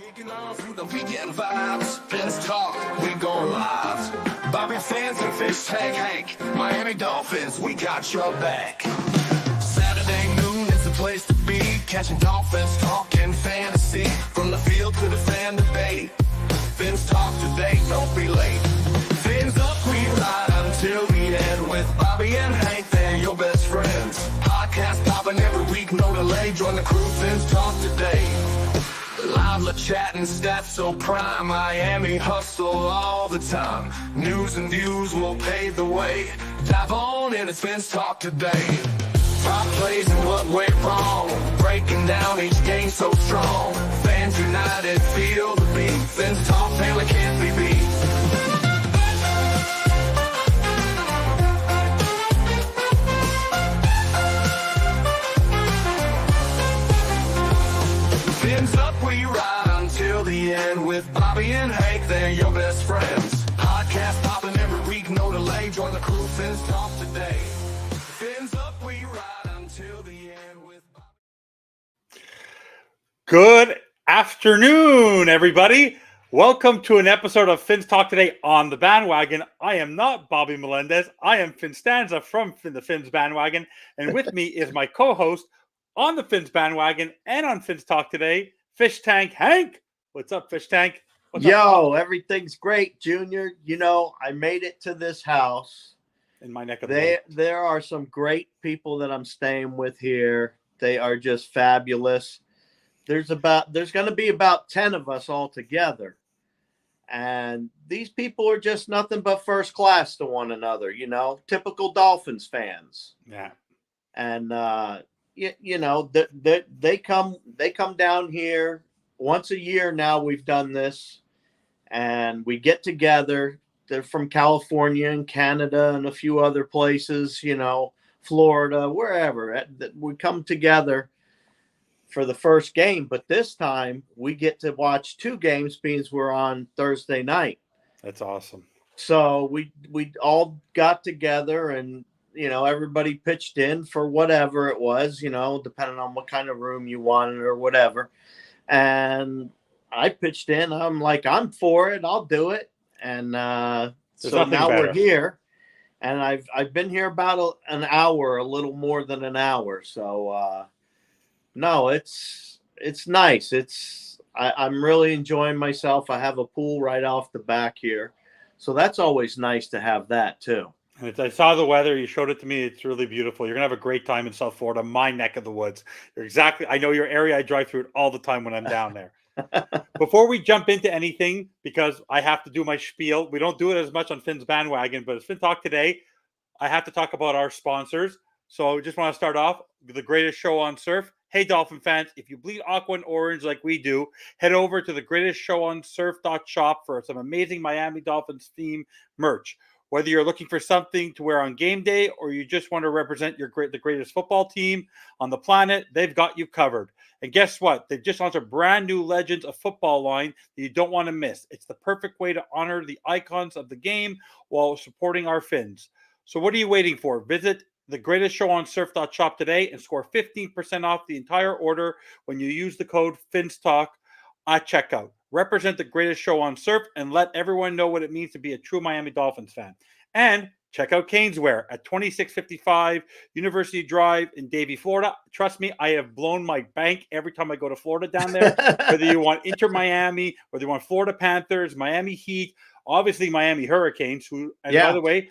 Kicking off with the weekend vibes. Fins talk, we going live. Bobby fans and Fish Tank Hank. Miami Dolphins, we got your back. Saturday noon is the place to be. Catching Dolphins talking fantasy. From the field to the fan debate. Fins talk today, don't be late. Fins up, we ride until the end. With Bobby and Hank, they're your best friends. Podcast popping every week, no delay. Join the crew, Fins talk today. Live chatting, stats so prime. Miami hustle all the time. News and views will pave the way. Dive on in, it's Fins talk today. Top plays and what went wrong. Breaking down each game so strong. Fans united, feel the beat. Fins talk, family can't be beat. Fins up, we ride until the end. With Bobby and Hank, they're your best friends. Podcast popping every week, no delay. Join the crew, Fins talk today. Fins up, we ride until the end with Bobby. Good afternoon, everybody. Welcome to an episode of Fins Talk Today on the Bandwagon. I am not Bobby Melendez. I am FinStanza from the Fins Bandwagon. And with me is my co-host on the Fins Bandwagon and on Fins Talk Today, Fish Tank Hank. What's up, Fish Tank? What's up? Everything's great, Junior. You know, I made it to this house. In my neck of the woods. There are some great people that I'm staying with here. They are just fabulous. There's going to be about 10 of us all together. And these people are just nothing but first class to one another, you know, typical Dolphins fans. Yeah. And, you know, they come down here once a year now. We've done this, and we get together. They're from California and Canada and a few other places, you know, Florida, wherever. We come together for the first game, but this time we get to watch two games because we're on Thursday night. That's awesome. So we all got together, and you know, everybody pitched in for whatever it was, you know, depending on what kind of room you wanted or whatever. And I pitched in. I'm like, I'm for it. I'll do it. And so now we're here, and I've been here about an hour, a little more than an hour. So no, it's nice. I'm really enjoying myself. I have a pool right off the back here, so that's always nice to have that too. I saw the weather. You showed it to me. It's really beautiful. You're going to have a great time in South Florida, my neck of the woods. I know your area. I drive through it all the time when I'm down there. Before we jump into anything, because I have to do my spiel, we don't do it as much on Fins Bandwagon, but it's Fin Talk Today. I have to talk about our sponsors. So I just want to start off with the greatest show on surf. Hey, Dolphin fans, if you bleed aqua and orange like we do, head over to the greatest show on surf.shop for some amazing Miami Dolphins theme merch. Whether you're looking for something to wear on game day or you just want to represent the greatest football team on the planet, they've got you covered. And guess what? They've just launched a brand new Legends of Football line that you don't want to miss. It's the perfect way to honor the icons of the game while supporting our Fins. So what are you waiting for? Visit the greatest show on surf.shop today and score 15% off the entire order when you use the code FINSTALK at checkout. Represent the greatest show on surf and let everyone know what it means to be a true Miami Dolphins fan. And check out Caneswear at 2655 University Drive in Davie, Florida. Trust me, I have blown my bank every time I go to Florida down there. Whether you want Inter Miami, whether you want Florida Panthers, Miami Heat, obviously Miami Hurricanes. By the way,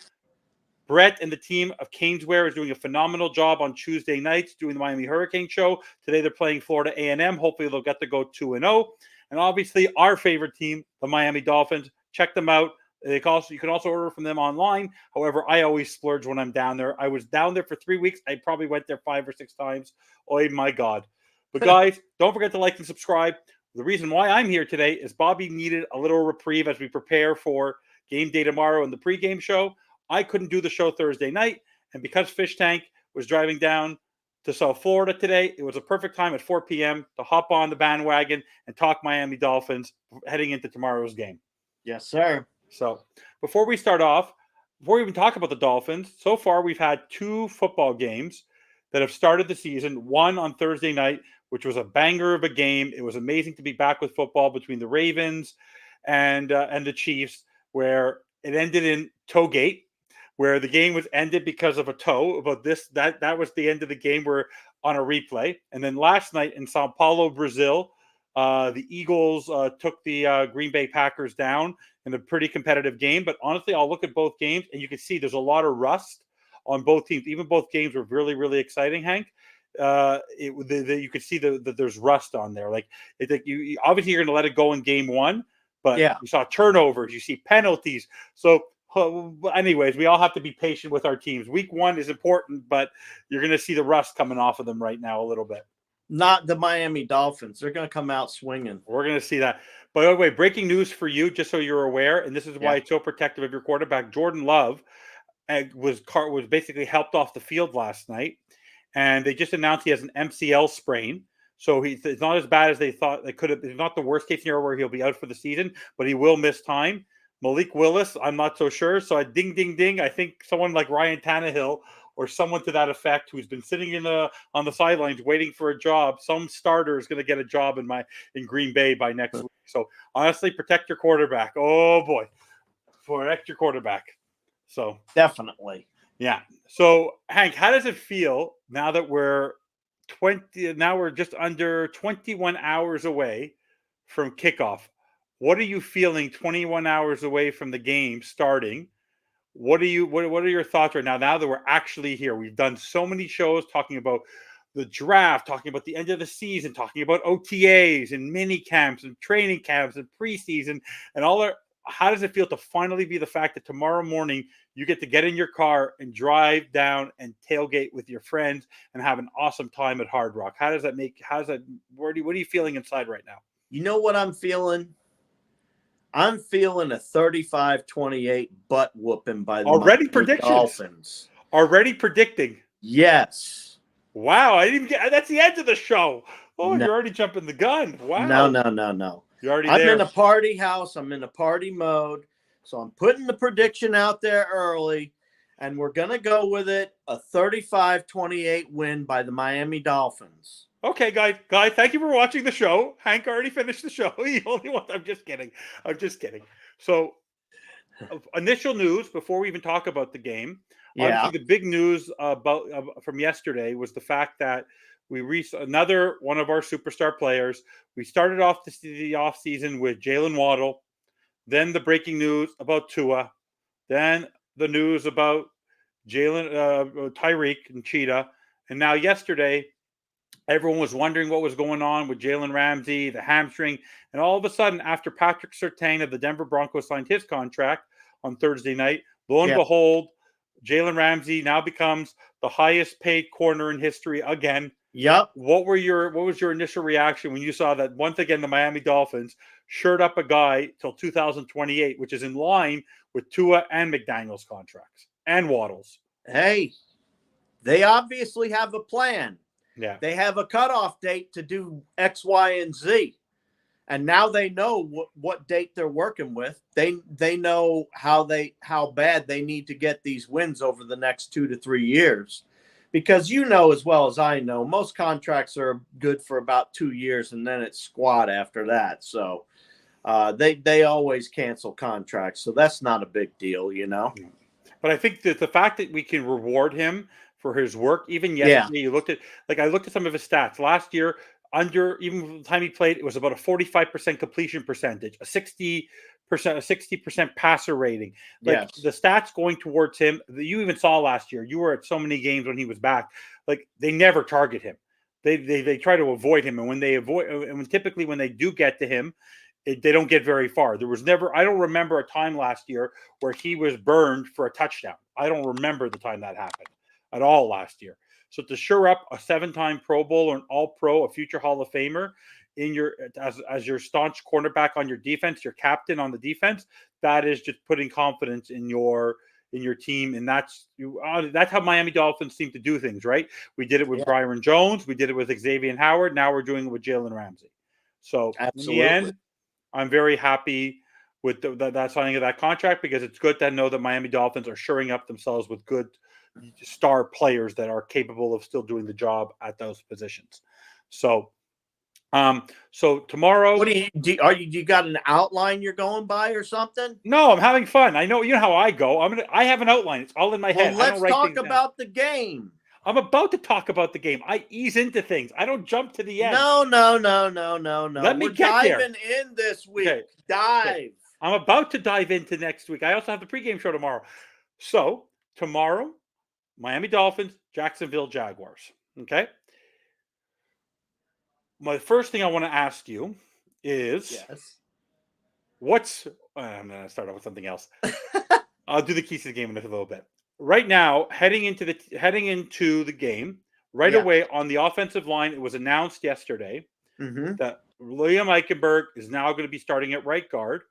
Brett and the team of Caneswear is doing a phenomenal job on Tuesday nights doing the Miami Hurricane show. Today they're playing Florida A&M. Hopefully they'll get to go 2-0. And obviously our favorite team, the Miami Dolphins. Check them out. You can also order from them online. However, I always splurge when I'm down there. I was down there for 3 weeks. I probably went there 5 or 6 times. Oh my God. But guys, don't forget to like and subscribe. The reason why I'm here today is Bobby needed a little reprieve as we prepare for game day tomorrow and the pregame show. I couldn't do the show Thursday night. And because Fish Tank was driving down to South Florida today, it was a perfect time at 4 p.m. to hop on the bandwagon and talk Miami Dolphins heading into tomorrow's game. Yes, sir. So before we start off, before we even talk about the Dolphins, so far we've had 2 football games that have started the season. One on Thursday night which was a banger of a game. It was amazing to be back with football between the Ravens and the Chiefs, where it ended in Toegate, where the game was ended because of a toe. About this, that was the end of the game. We're on a replay, and then last night in Sao Paulo, Brazil, the Eagles took the Green Bay Packers down in a pretty competitive game. But honestly, I'll look at both games, and you can see there's a lot of rust on both teams. Even both games were really, really exciting, Hank. You could see that there's rust on there. Like you obviously you're going to let it go in game one, but Yeah. you saw turnovers, you see penalties. So, anyways, we all have to be patient with our teams. Week one is important, but you're going to see the rust coming off of them right now a little bit. Not the Miami Dolphins. They're going to come out swinging. We're going to see that. By the way, breaking news for you, just so you're aware, and this is why it's so protective of your quarterback. Jordan Love was basically helped off the field last night, and they just announced he has an MCL sprain. So it's not as bad as they thought. It could have. It's not the worst case scenario where he'll be out for the season, but he will miss time. Malik Willis, I'm not so sure. So ding, ding, ding. I think someone like Ryan Tannehill or someone to that effect who's been sitting on the sidelines waiting for a job. Some starter is going to get a job in Green Bay by next week. So honestly, protect your quarterback. Oh boy, protect your quarterback. So definitely, yeah. So Hank, how does it feel now that we're just under 21 hours away from kickoff? What are you feeling 21 hours away from the game starting? What are your thoughts right now that we're actually here? We've done so many shows talking about the draft, talking about the end of the season, talking about OTAs and mini camps and training camps and preseason and all that. How does it feel to finally be the fact that tomorrow morning you get to get in your car and drive down and tailgate with your friends and have an awesome time at Hard Rock? What are you feeling inside right now? You know what I'm feeling? I'm feeling a 35-28 butt whooping by the Already predictions. Dolphins. Already predicting. Yes. Wow, I didn't get that's the end of the show. Oh, no. You're already jumping the gun. Wow. No. You're already I'm there. in a party house. I'm in a party mode. So I'm putting the prediction out there early, and we're going to go with it, a 35-28 win by the Miami Dolphins. Okay, guys, thank you for watching the show. Hank already finished the show. He only wants. I'm just kidding. So, initial news before we even talk about the game. Yeah. Obviously, the big news from yesterday was the fact that we reached another one of our superstar players. We started off the offseason with Jalen Waddle, then the breaking news about Tua, then the news about Tyreek and Cheetah, and now yesterday. Everyone was wondering what was going on with Jalen Ramsey, the hamstring. And all of a sudden, after Patrick Surtain of the Denver Broncos signed his contract on Thursday night, lo and behold, Jalen Ramsey now becomes the highest paid corner in history again. Yep. What was your initial reaction when you saw that once again the Miami Dolphins shirt up a guy till 2028, which is in line with Tua and McDaniel's contracts and Waddle's? Hey, they obviously have a plan. Yeah. They have a cutoff date to do X, Y, and Z. And now they know what date they're working with. They know how bad they need to get these wins over the next 2 to 3 years. Because you know as well as I know, most contracts are good for about 2 years and then it's squat after that. So they always cancel contracts. So that's not a big deal, you know. But I think that the fact that we can reward him for his work, even yesterday, I looked at some of his stats last year. Even the time he played, it was about a 45% completion percentage, a 60% passer rating. The stats going towards him. You even saw last year. You were at so many games when he was back. Like they never target him. They try to avoid him, and when they typically when they do get to him, they don't get very far. There was never. I don't remember a time last year where he was burned for a touchdown. I don't remember the time that happened at all last year. So to shore up a 7-time Pro Bowl or an All-Pro, a future Hall of Famer in your as your staunch cornerback on your defense, your captain on the defense, that is just putting confidence in your team, and that's how Miami Dolphins seem to do things, right? We did it with Byron Jones, we did it with Xavier Howard, now we're doing it with Jalen Ramsey. So absolutely. In the end, I'm very happy with that signing of that contract because it's good to know that Miami Dolphins are shoring up themselves with good star players that are capable of still doing the job at those positions. So So tomorrow, What do you got an outline you're going by or something? no, I'm having fun. I know how I go. I have an outline. It's all in my Well, head. I don't let's write talk things down. about the game. I'm about to talk about the game. I ease into things. I don't jump to the end. No. Let me We're get there. diving in this week. Okay. Dive. I'm about to dive into next week. I also have the pregame show tomorrow. So tomorrow, Miami Dolphins, Jacksonville Jaguars. Okay. My first thing I want to ask you is Yes. I'm going to start off with something else. I'll do the keys to the game in a little bit. Right now, heading into the game, right Yeah. away on the offensive line, it was announced yesterday Mm-hmm. that Liam Eichenberg is now going to be starting at right guard.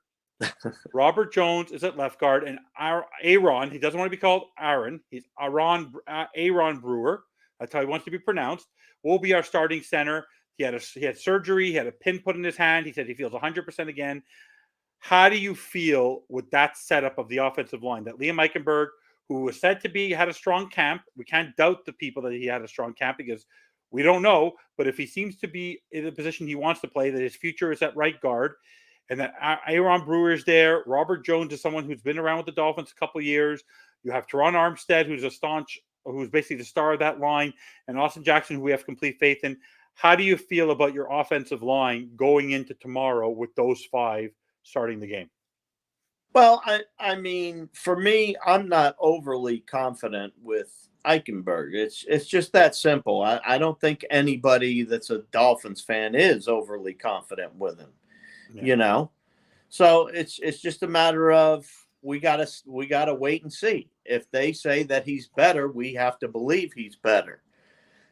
Robert Jones is at left guard, and Aaron, he doesn't want to be called Aaron. He's Aaron Brewer. That's how he wants to be pronounced. Will be our starting center. He had surgery. He had a pin put in his hand. He said he feels 100% again. How do you feel with that setup of the offensive line? That Liam Eichenberg, who was said to had a strong camp, we can't doubt the people that he had a strong camp because we don't know. But if he seems to be in the position he wants to play, that his future is at right guard, and that Aaron Brewer is there. Robert Jones is someone who's been around with the Dolphins a couple of years. You have Teron Armstead, who's basically the star of that line, and Austin Jackson, who we have complete faith in. How do you feel about your offensive line going into tomorrow with those five starting the game? Well, I mean, for me, I'm not overly confident with Eichenberg. It's just that simple. I don't think anybody that's a Dolphins fan is overly confident with him. Yeah. So it's just a matter of we gotta wait and see. If they say that he's better, we have to believe he's better.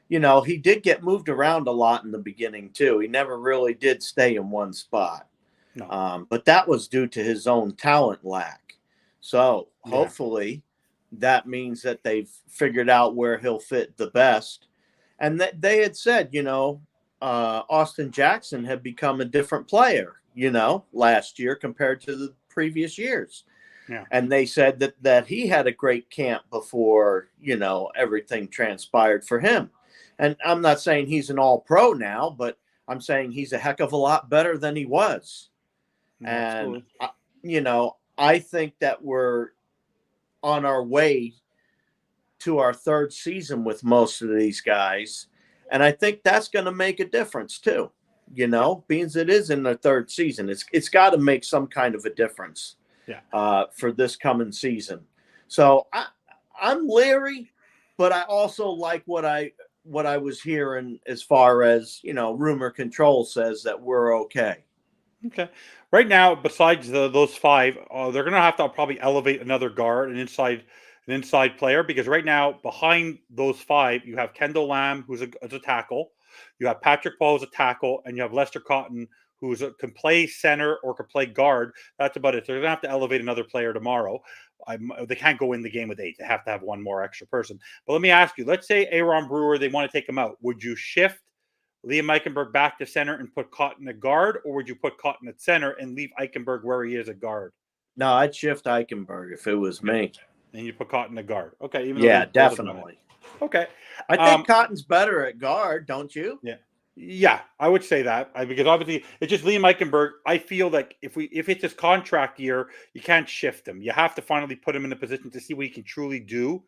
He did get moved around a lot in the beginning too. He never really did stay in one spot. No. But that was due to his own talent lack. So hopefully that means that they've figured out where he'll fit the best. And that they had said, Austin Jackson had become a different player, last year compared to the previous years. Yeah. And they said that he had a great camp before, everything transpired for him. And I'm not saying he's an all-pro now, but I'm saying he's a heck of a lot better than he was. And, I think that we're on our way to our third season with most of these guys. And I think that's going to make a difference too. Being as it is in the third season, it's got to make some kind of a difference for this coming season. So I'm leery, but I also like what I was hearing as far as, rumor control says that we're okay. Okay. Right now, besides those five, they're going to have to probably elevate another guard, an inside player, because right now behind those five, you have Kendall Lamb, who's a tackle, you have Patrick Paul, who's a tackle, and you have Lester Cotton, can play center or can play guard. That's about it. So they're going to have to elevate another player tomorrow. They can't go in the game with 8. They have to have one more extra person. But let me ask you, let's say Aaron Brewer, they want to take him out. Would you shift Liam Eichenberg back to center and put Cotton at guard, or would you put Cotton at center and leave Eichenberg where he is at guard? No, I'd shift Eichenberg if it was me. And you put Cotton at guard. Okay. Yeah, definitely. Okay. I think Cotton's better at guard, don't you? Yeah. Yeah, I would say that because obviously it's just Liam Eichenberg. I feel like if it's his contract year, you can't shift him. You have to finally put him in a position to see what he can truly do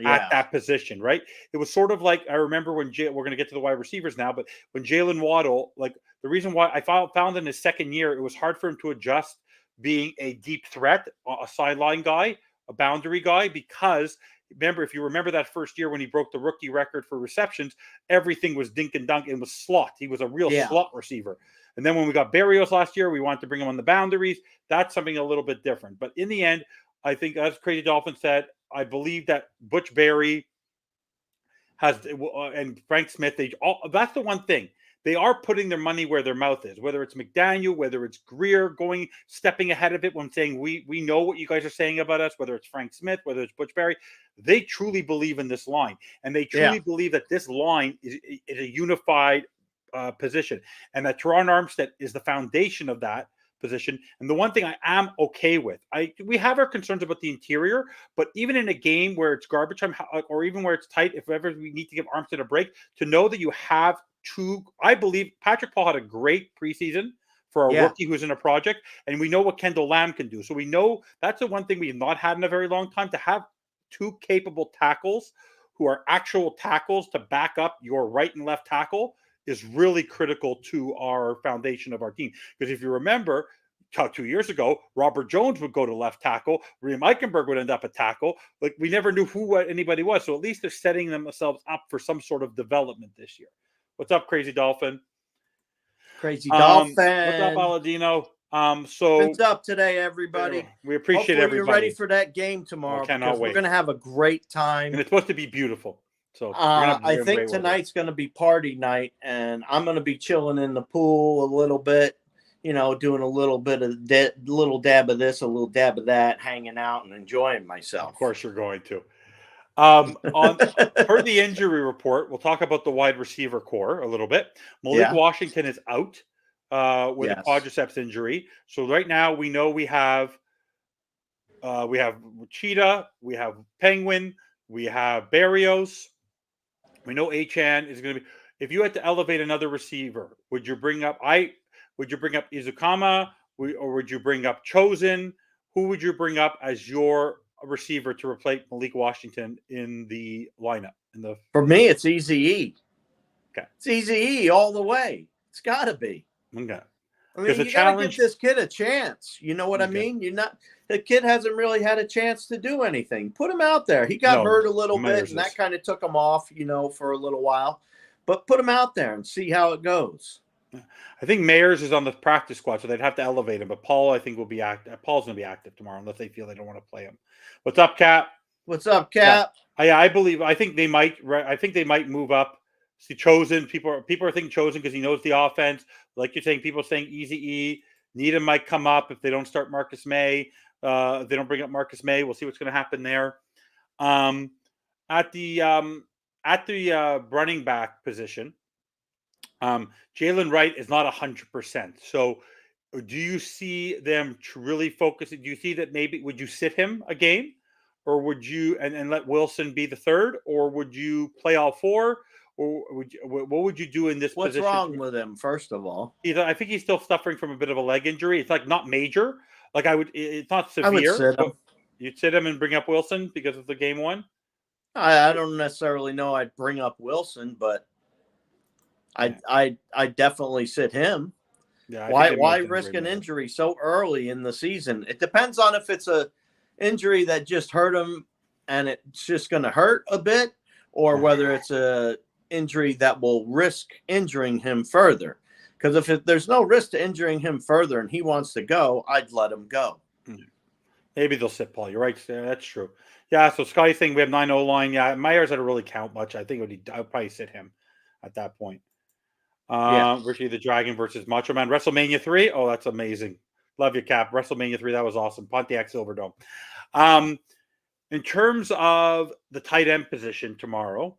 at that position, right? It was sort of like I remember when we're going to get to the wide receivers now, but when Jalen Waddle, like the reason why I found in his second year, it was hard for him to adjust being a deep threat, a sideline guy, a boundary guy, because remember, if you remember that first year when he broke the rookie record for receptions, everything was dink and dunk and was slot. He was a real slot receiver. And then when we got Berrios last year, we wanted to bring him on the boundaries. That's something a little bit different. But in the end, I think, as Crazy Dolphin said, I believe that Butch Barry and Frank Smith, that's the one thing. They are putting their money where their mouth is, whether it's McDaniel, whether it's Greer stepping ahead of it when saying, we know what you guys are saying about us, whether it's Frank Smith, whether it's Butch Barry. They truly believe in this line, and they truly believe that this line is a unified position, and that Teron Armstead is the foundation of that position. And the one thing I am okay with, we have our concerns about the interior, but even in a game where it's garbage time or even where it's tight, if ever we need to give Armstead a break, to know that you have I believe Patrick Paul had a great preseason for a rookie who's in a project, and we know what Kendall Lamb can do. So we know that's the one thing we've not had in a very long time, to have two capable tackles who are actual tackles to back up your right and left tackle is really critical to our foundation of our team. Because if you remember, 2 years ago, Robert Jones would go to left tackle. Liam Eichenberg would end up at tackle. Like, we never knew who anybody was. So at least they're setting themselves up for some sort of development this year. What's up, Crazy Dolphin? Crazy Dolphin. What's up, Aladino? What's up today, everybody? We appreciate Hopefully everybody. You're ready for that game tomorrow, because we're going to have a great time. And it's supposed to be beautiful. So I think tonight's going to be party night, and I'm going to be chilling in the pool a little bit, doing a little bit of little dab of this, a little dab of that, hanging out and enjoying myself. Of course you're going to. Per the injury report, we'll talk about the wide receiver core a little bit. Malik Washington is out with a quadriceps injury. So right now we know we have Cheetah, we have Penguin, we have Barrios. We know Achan is going to be. If you had to elevate another receiver, would you bring up Izukama, or would you bring up Chosen? Who would you bring up as your receiver to replace Malik Washington in the lineup? For me, it's Eazy-E. Okay, it's Eazy-E all the way. It's got to be. Okay. I mean, you got to give this kid a chance. You know what I mean? The kid hasn't really had a chance to do anything. Put him out there. He got hurt a little bit, and that kind of took him off, for a little while. But put him out there and see how it goes. I think Mayers is on the practice squad, so they'd have to elevate him. But Paul, I think, will be active. Paul's going to be active tomorrow, unless they feel they don't want to play him. What's up, Cap? What's up, Cap? Yeah. I think they might move up. See, Chosen. People are thinking Chosen because he knows the offense. Like you're saying, people are saying Eazy-E. Needham might come up if they don't start Marcus May. If they don't bring up Marcus May, we'll see what's going to happen there. At the running back position, Jalen Wright is not 100%. So, do you see them really focusing? Do you see that maybe would you sit him a game, or would you and let Wilson be the third, or would you play all four? Or what would you do in this position? What's wrong with him, first of all? I think he's still suffering from a bit of a leg injury. It's like not major. Like it's not severe. I would sit him. You'd sit him and bring up Wilson because of the game one? I don't necessarily know I'd bring up Wilson, but I definitely sit him. Yeah. Why risk an injury so early in the season? It depends on if it's a injury that just hurt him and it's just going to hurt a bit, or whether it's a injury that will risk injuring him further. Because if there's no risk to injuring him further and he wants to go, I'd let him go. Maybe they'll sit Paul. You're right. Yeah, that's true. Yeah, so Scotty's saying we have 9-0 line. Yeah, Myers didn't really count much. I think I'd probably sit him at that point. Ricky the Dragon versus Macho Man. WrestleMania 3. Oh, that's amazing. Love you, Cap. WrestleMania 3. That was awesome. Pontiac Silverdome. In terms of the tight end position tomorrow,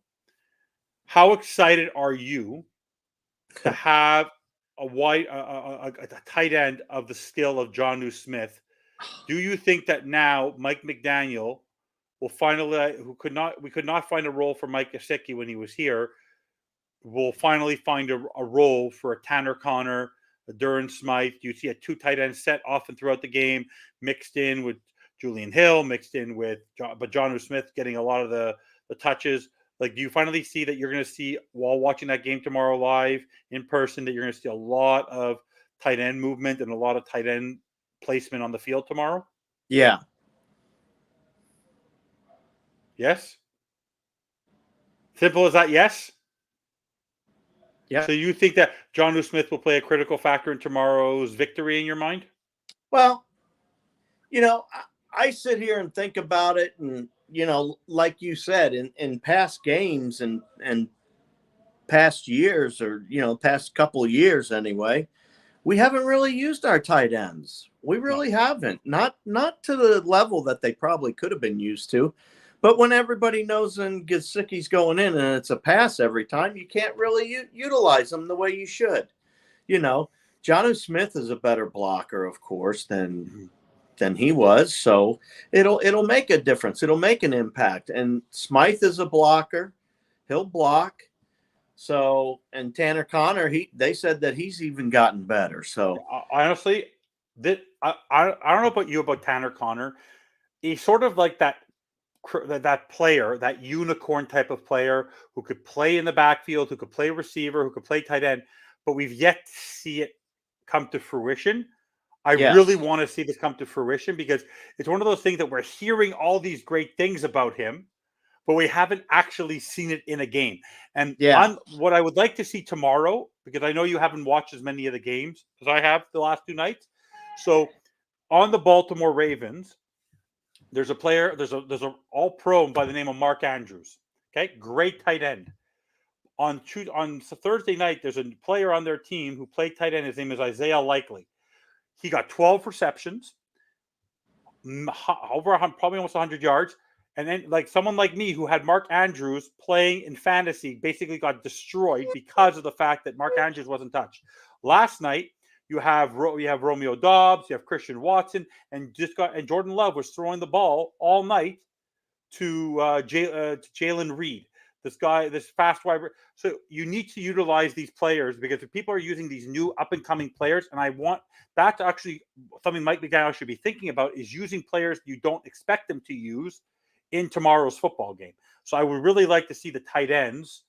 how excited are you to have a tight end of the skill of Jonnu Smith? Do you think that now Mike McDaniel will finally, we could not find a role for Mike Gesicki when he was here, will finally find a role for a Tanner Connor, a Duran Smythe? You see a two tight end set often throughout the game, mixed in with Julian Hill, mixed in with Jonnu Smith getting a lot of the touches. Like, do you finally see that you're going to see, while watching that game tomorrow live in person, that you're going to see a lot of tight end movement and a lot of tight end placement on the field tomorrow? Yeah. Yes? Simple as that, yes? Yeah. So you think that Jonnu Smith will play a critical factor in tomorrow's victory in your mind? Well, I sit here and think about it, and like you said, in past games and past years, or past couple of years anyway, we haven't really used our tight ends. We really haven't. Not to the level that they probably could have been used to. But when everybody knows and Gesicki's going in and it's a pass every time, you can't really utilize them the way you should. Jonnu Smith is a better blocker, of course, than he was. So it'll make a difference. It'll make an impact. And Smythe is a blocker. He'll block. So, and Tanner Connor, they said that he's even gotten better. So, Honestly, I don't know about you about Tanner Connor. He's sort of like that player, that unicorn type of player who could play in the backfield, who could play receiver, who could play tight end, but we've yet to see it come to fruition. I really yes. want to see this come to fruition because it's one of those things that we're hearing all these great things about him, but we haven't actually seen it in a game. And Yeah. what I would like to see tomorrow, because I know you haven't watched as many of the games as I have the last 2 nights. So on the Baltimore Ravens, there's a player, there's a all pro by the name of Mark Andrews. Okay, great tight end. On Thursday night, there's a player on their team who played tight end. His name is Isaiah Likely. He got 12 receptions, over probably almost 100 yards. And then, like someone like me who had Mark Andrews playing in fantasy, basically got destroyed because of the fact that Mark Andrews wasn't touched. Last night, you have Romeo Dobbs, you have Christian Watson, and Jordan Love was throwing the ball all night to Jalen Reed. This fast wide. So you need to utilize these players because if people are using these new up and coming players, and I want that's actually something Mike McDaniel should be thinking about is using players you don't expect them to use in tomorrow's football game. So I would really like to see the tight ends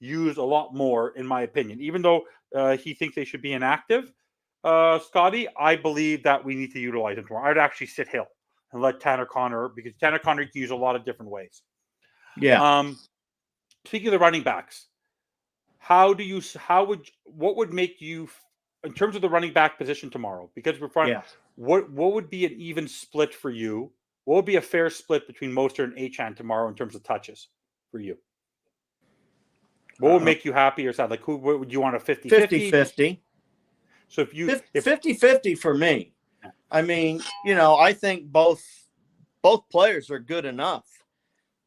used a lot more, in my opinion. Even though he thinks they should be inactive, Scotty, I believe that we need to utilize him tomorrow. I'd actually sit Hill and let Tanner Connor, because Tanner Connor can use a lot of different ways. Yeah. Speaking of the running backs, what would make you, in terms of the running back position tomorrow, because we're front, what would be an even split for you? What would be a fair split between Mostert and Achane tomorrow in terms of touches for you? What would make you happy or sad? Like, what would you want, a 50-50? 50-50. So if you 50-50 for me. I mean, I think both players are good enough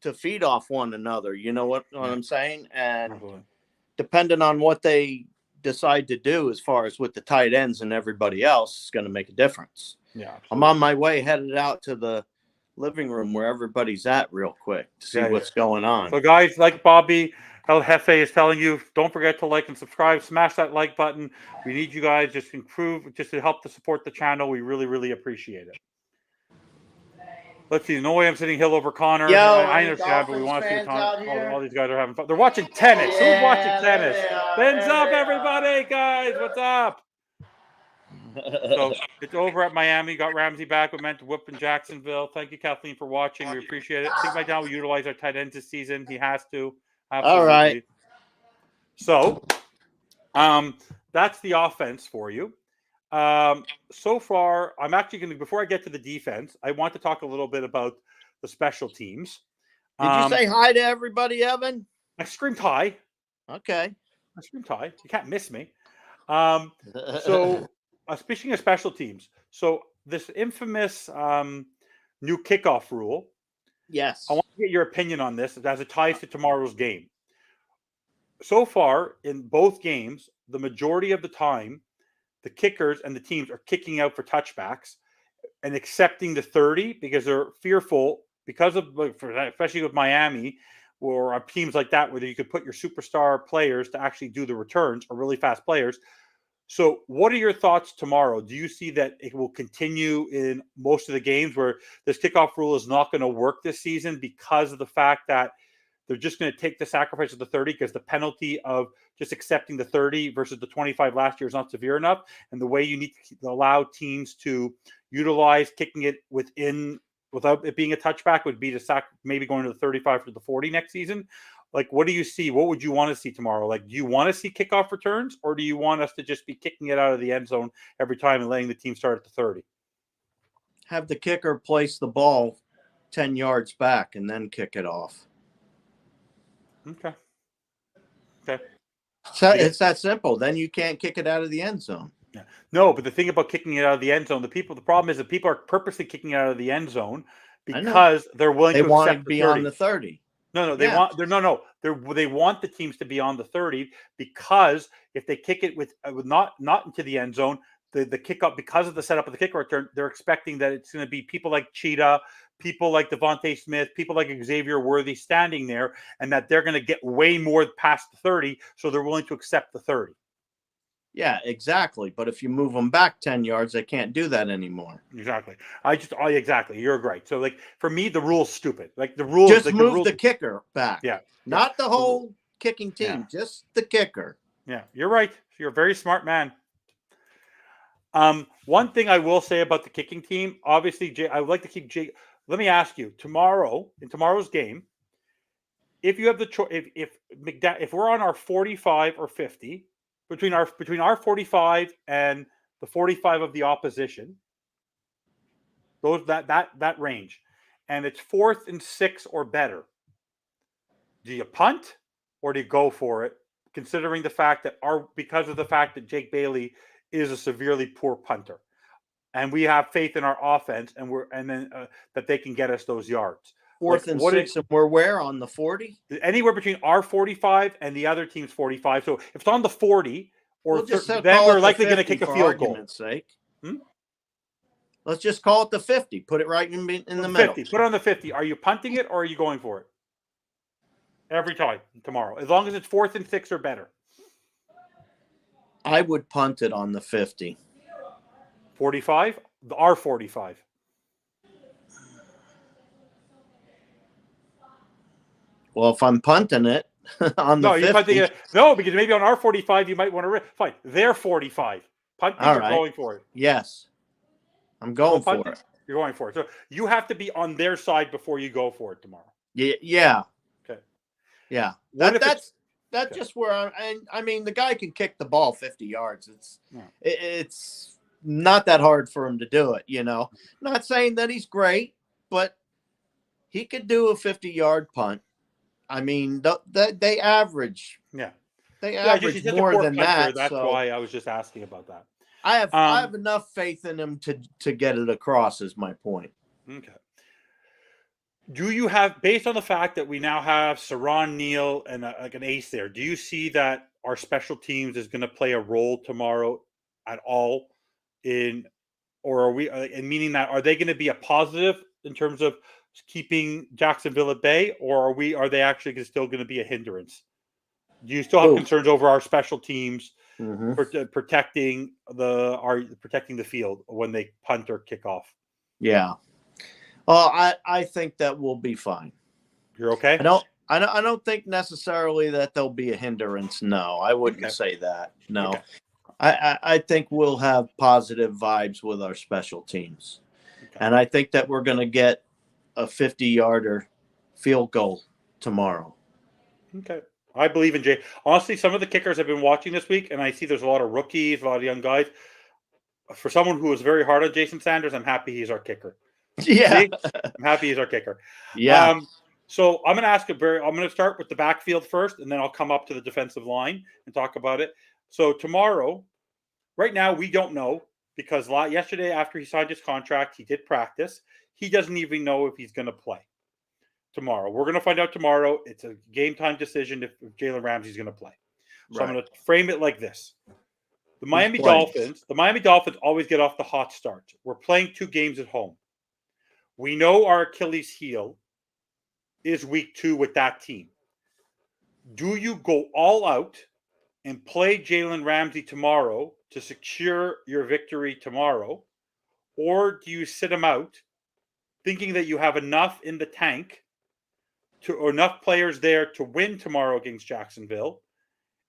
to feed off one another. You know what I'm saying? And depending on what they decide to do as far as with the tight ends and everybody else is going to make a difference. Yeah, absolutely. I'm on my way headed out to the living room where everybody's at real quick to see what's going on. So guys, like Bobby El Jefe is telling you, don't forget to like and subscribe. Smash that like button. We need you guys just to help to support the channel. We really, really appreciate it. Let's see. No way I'm sitting Hill over Connor. I understand, but we want to see all these guys are having fun. They're watching tennis. Who's watching tennis? Fins up, everybody, guys. What's up? So it's over at Miami. Got Ramsey back. We meant to whoop in Jacksonville. Thank you, Kathleen, for watching. We appreciate it. I think McDowell will utilize our tight ends this season. He has to. Absolutely. All right. So that's the offense for you. So far, I'm actually going to, before I get to the defense, I want to talk a little bit about the special teams. Did you say hi to everybody, Evan? I screamed hi. Okay. I screamed hi. You can't miss me. So speaking of special teams, so this infamous new kickoff rule. Yes. I want to get your opinion on this as it ties to tomorrow's game. So far, in both games, the majority of the time, the kickers and the teams are kicking out for touchbacks and accepting the 30 because they're fearful because of, especially with Miami or teams like that, where you could put your superstar players to actually do the returns or really fast players. So what are your thoughts tomorrow? Do you see that it will continue in most of the games where this kickoff rule is not going to work this season because of the fact that they're just going to take the sacrifice of the 30 because the penalty of just accepting the 30 versus the 25 last year is not severe enough? And the way you need to allow teams to utilize kicking it without it being a touchback would be to maybe going to the 35 to the 40 next season. Like, what do you see? What would you want to see tomorrow? Like, do you want to see kickoff returns, or do you want us to just be kicking it out of the end zone every time and letting the team start at the 30? Have the kicker place the ball 10 yards back and then kick it off. Okay. So it's that simple. Then you can't kick it out of the end zone. Yeah. No, but the thing about kicking it out of the end zone, the problem is that people are purposely kicking it out of the end zone because they're willing to want accept to be 30. on the 30. They want the teams to be on the 30 because if they kick it with not into the end zone, the kickoff, because of the setup of the kick return, they're expecting that it's going to be people like Cheetah, people like Devontae Smith, people like Xavier Worthy standing there, and that they're going to get way more past the 30, so they're willing to accept the 30. Yeah, exactly. But if you move them back 10 yards, they can't do that anymore. Exactly. Exactly. You're right. So, like, for me, the rule's stupid. Like, the rules, Just like, move the kicker back. Yeah. Not the whole kicking team, just the kicker. Yeah, you're right. You're a very smart man. One thing I will say about the kicking team, obviously, I would like to keep Jake. Let me ask you, in tomorrow's game, if you have the choice, if we're on our 45 or 50, between our 45 and the 45 of the opposition, that range, and it's 4th and 6 or better, do you punt or do you go for it? Considering the fact that because of the fact that Jake Bailey is a severely poor punter, and we have faith in our offense, that they can get us those yards. 4th and 6, and we're where on the 40? Anywhere between our 45 and the other team's 45. So if it's on the 40, then we're likely going to kick a field goal. Sake. Let's just call it the 50. Put it right in the middle. 50. Put it on the 50. Are you punting it or are you going for it? Every time tomorrow, as long as it's 4th and 6 or better. I would punt it on the 50. 45? Our 45. Well, if I'm punting it on the 50. You're punting it. No, because maybe on our 45 you might want to fine. They're 45. Punting or going for it? Yes. I'm going for it. You're going for it. So you have to be on their side before you go for it tomorrow. Yeah. Okay. Yeah. That's just where I mean, the guy can kick the ball 50 yards. It's not that hard for him to do it, you know. Not saying that he's great, but he could do a 50-yard punt. I mean, they average. Yeah. They average more than that. That's why I was just asking about that. I have enough faith in him to get it across, is my point. Okay. Do you have, based on the fact that we now have Saron Neal and like an ace there, do you see that our special teams is going to play a role tomorrow at all or are we, meaning that, are they going to be a positive in terms of keeping Jacksonville at bay, or are they actually still going to be a hindrance? Do you still have concerns over our special teams protecting the field when they punt or kick off? Yeah. Well, I think that we'll be fine. You're okay? I don't think necessarily that there'll be a hindrance. No, I wouldn't say that. No. Okay. I think we'll have positive vibes with our special teams. Okay. And I think that we're going to get a 50-yarder field goal tomorrow. Okay. I believe in Jay. Honestly, some of the kickers I've been watching this week, and I see there's a lot of rookies, a lot of young guys. For someone who was very hard on Jason Sanders, I'm happy he's our kicker. Yeah. See? I'm happy he's our kicker. Yeah. So I'm going to start with the backfield first, and then I'll come up to the defensive line and talk about it. So tomorrow, right now, we don't know, because yesterday after he signed his contract, he did practice. He doesn't even know if he's going to play tomorrow. We're going to find out tomorrow. It's a game time decision if Jalen Ramsey's going to play. So I'm going to frame it like this. The Miami Dolphins always get off the hot start. We're playing 2 games at home. We know our Achilles heel is week 2 with that team. Do you go all out and play Jalen Ramsey tomorrow to secure your victory tomorrow? Or do you sit him out thinking that you have enough in the tank or enough players there to win tomorrow against Jacksonville,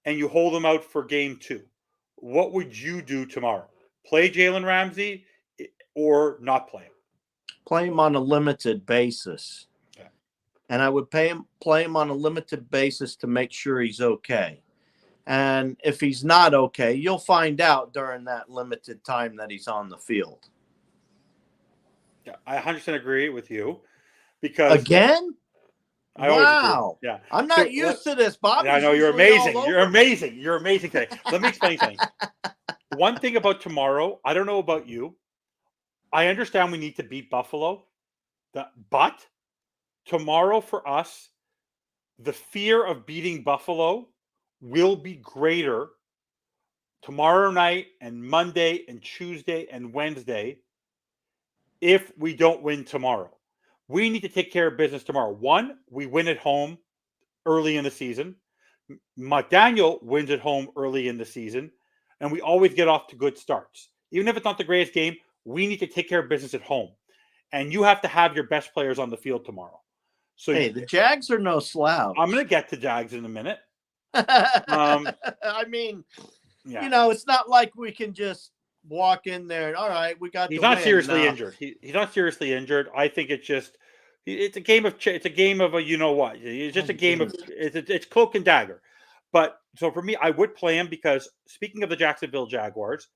and you hold them out for game 2? What would you do tomorrow? Play Jalen Ramsey or not play him? Play him on a limited basis. Okay. And I would play him on a limited basis to make sure he's okay. And if he's not okay, you'll find out during that limited time that he's on the field. Yeah, I 100% agree with you. Because again? Wow. Yeah. I'm not used to this, Bob. I know you're amazing. You're amazing. You're amazing today. Let me explain something. One thing about tomorrow, I don't know about you. I understand we need to beat Buffalo, but tomorrow for us, the fear of beating Buffalo will be greater tomorrow night and Monday and Tuesday and Wednesday, if we don't win tomorrow, we need to take care of business tomorrow. One, we win at home early in the season. McDaniel wins at home early in the season, and we always get off to good starts. Even if it's not the greatest game, we need to take care of business at home. And you have to have your best players on the field tomorrow. So Hey, the Jags are no slouch. I'm going to get to Jags in a minute. I mean, Yeah. you know, it's not like we can just walk in there and all right, we got. He's the not win. seriously No. injured. He's not seriously injured. I think it's just it's a game of a you know what. It's just a game of it's cloak and dagger. But so for me, I would play him because speaking of the Jacksonville Jaguars,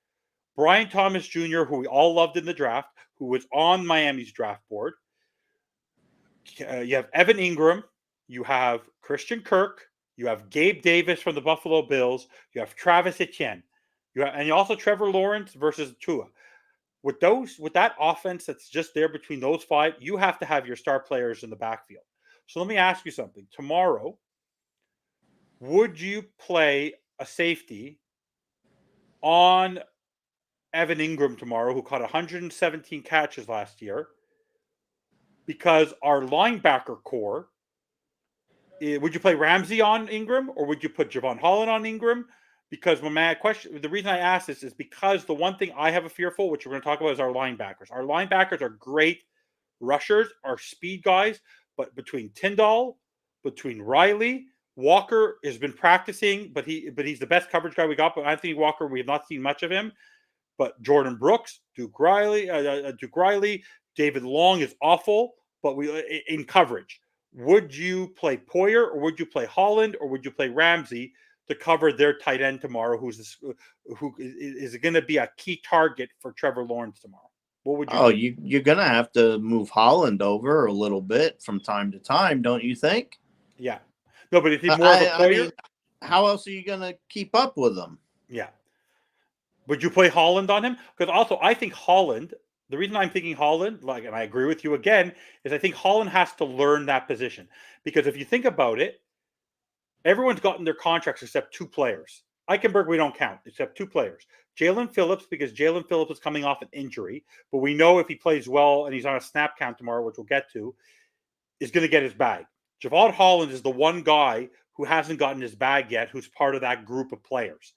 Brian Thomas Jr., who we all loved in the draft, who was on Miami's draft board. You have Evan Ingram, you have Christian Kirk, you have Gabe Davis from the Buffalo Bills, you have Travis Etienne, and you also Trevor Lawrence versus Tua. With that offense that's just there between those five, you have to have your star players in the backfield. So let me ask you something. Tomorrow, would you play a safety on Evan Ingram tomorrow, who caught 117 catches last year? Because our linebacker core, would you play Ramsey on Ingram or would you put Javon Holland on Ingram? Because the reason I ask this is because the one thing I have a fearful, which we're going to talk about, is our linebackers. Our linebackers are great rushers, are speed guys, but between Tyndall, between Riley, Walker has been practicing, but he's the best coverage guy we got. But Anthony Walker, we have not seen much of him. But Jordan Brooks, Duke Riley, David Long is awful, but in coverage. Would you play Poyer or would you play Holland or would you play Ramsey to cover their tight end tomorrow, who is going to be a key target for Trevor Lawrence tomorrow? What would you do? You're going to have to move Holland over a little bit from time to time, don't you think? Yeah. No, but is he more of a Poyer? I mean, how else are you going to keep up with him? Yeah. Would you play Holland on him? Because also, I think Holland, the reason I'm thinking Holland, and I agree with you again, is I think Holland has to learn that position. Because if you think about it, everyone's gotten their contracts except two players. Eichenberg, we don't count, except two players. Jalen Phillips, because Jalen Phillips is coming off an injury, but we know if he plays well and he's on a snap count tomorrow, which we'll get to, is going to get his bag. Javon Holland is the one guy who hasn't gotten his bag yet, who's part of that group of players.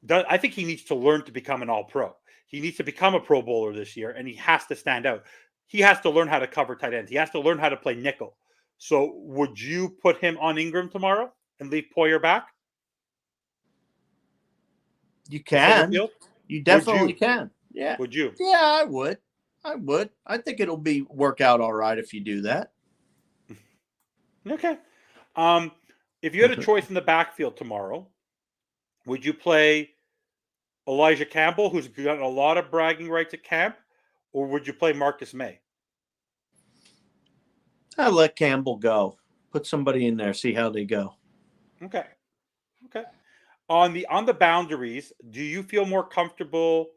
I think he needs to learn to become an all-pro. He needs to become a Pro Bowler this year, and he has to stand out. He has to learn how to cover tight ends. He has to learn how to play nickel. So would you put him on Ingram tomorrow and leave Poyer back? You can. You definitely can. Yeah. Would you? Yeah, I would. I think it'll work out all right if you do that. Okay. If you had a choice in the backfield tomorrow, would you play Elijah Campbell, who's got a lot of bragging rights at camp, or would you play Marcus May? I'll let Campbell go. Put somebody in there, see how they go. Okay. On the boundaries, do you feel more comfortable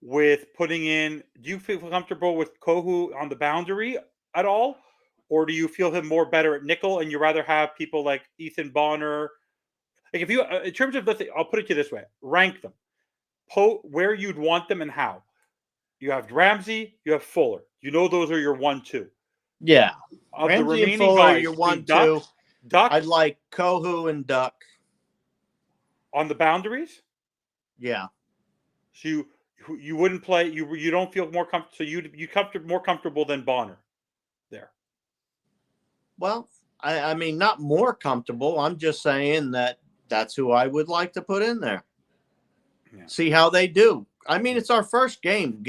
with do you feel comfortable with Kohu on the boundary at all? Or do you feel him more better at nickel and you rather have people like Ethan Bonner? Like if you, in terms of, I'll put it to you this way, rank them. Where you'd want them and how. You have Ramsey, you have Fuller. You know those are your 1-2. Yeah. Of Ramsey the remaining and Fuller, guys, your 1-2. Duck. I'd like Kohu and Duck. On the boundaries? Yeah. So you wouldn't play, you don't feel more comfortable, so you more comfortable than Bonner there. Well, I mean, not more comfortable. I'm just saying that's who I would like to put in there. Yeah. See how they do. I mean, it's our first game.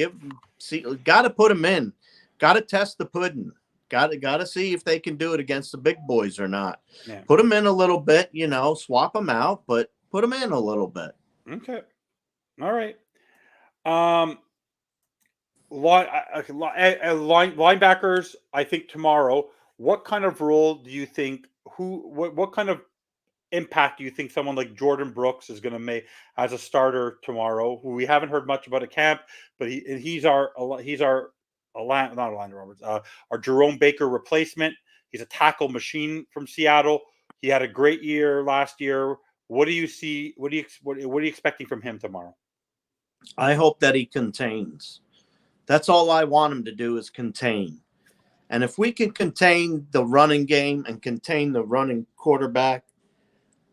Got to put them in. Got to test the pudding. Got to see if they can do it against the big boys or not. Yeah. Put them in a little bit, swap them out, but put them in a little bit. Okay. All right. Linebackers, I think tomorrow, what kind of role do you think, what kind of impact do you think someone like Jordan Brooks is going to make as a starter tomorrow, who we haven't heard much about at camp, but he's our Jerome Baker replacement. He's a tackle machine from Seattle. He had a great year last year What do you see? What are you expecting from him tomorrow? I hope that he contains. That's all I want him to do is contain. And if we can contain the running game and contain the running quarterback,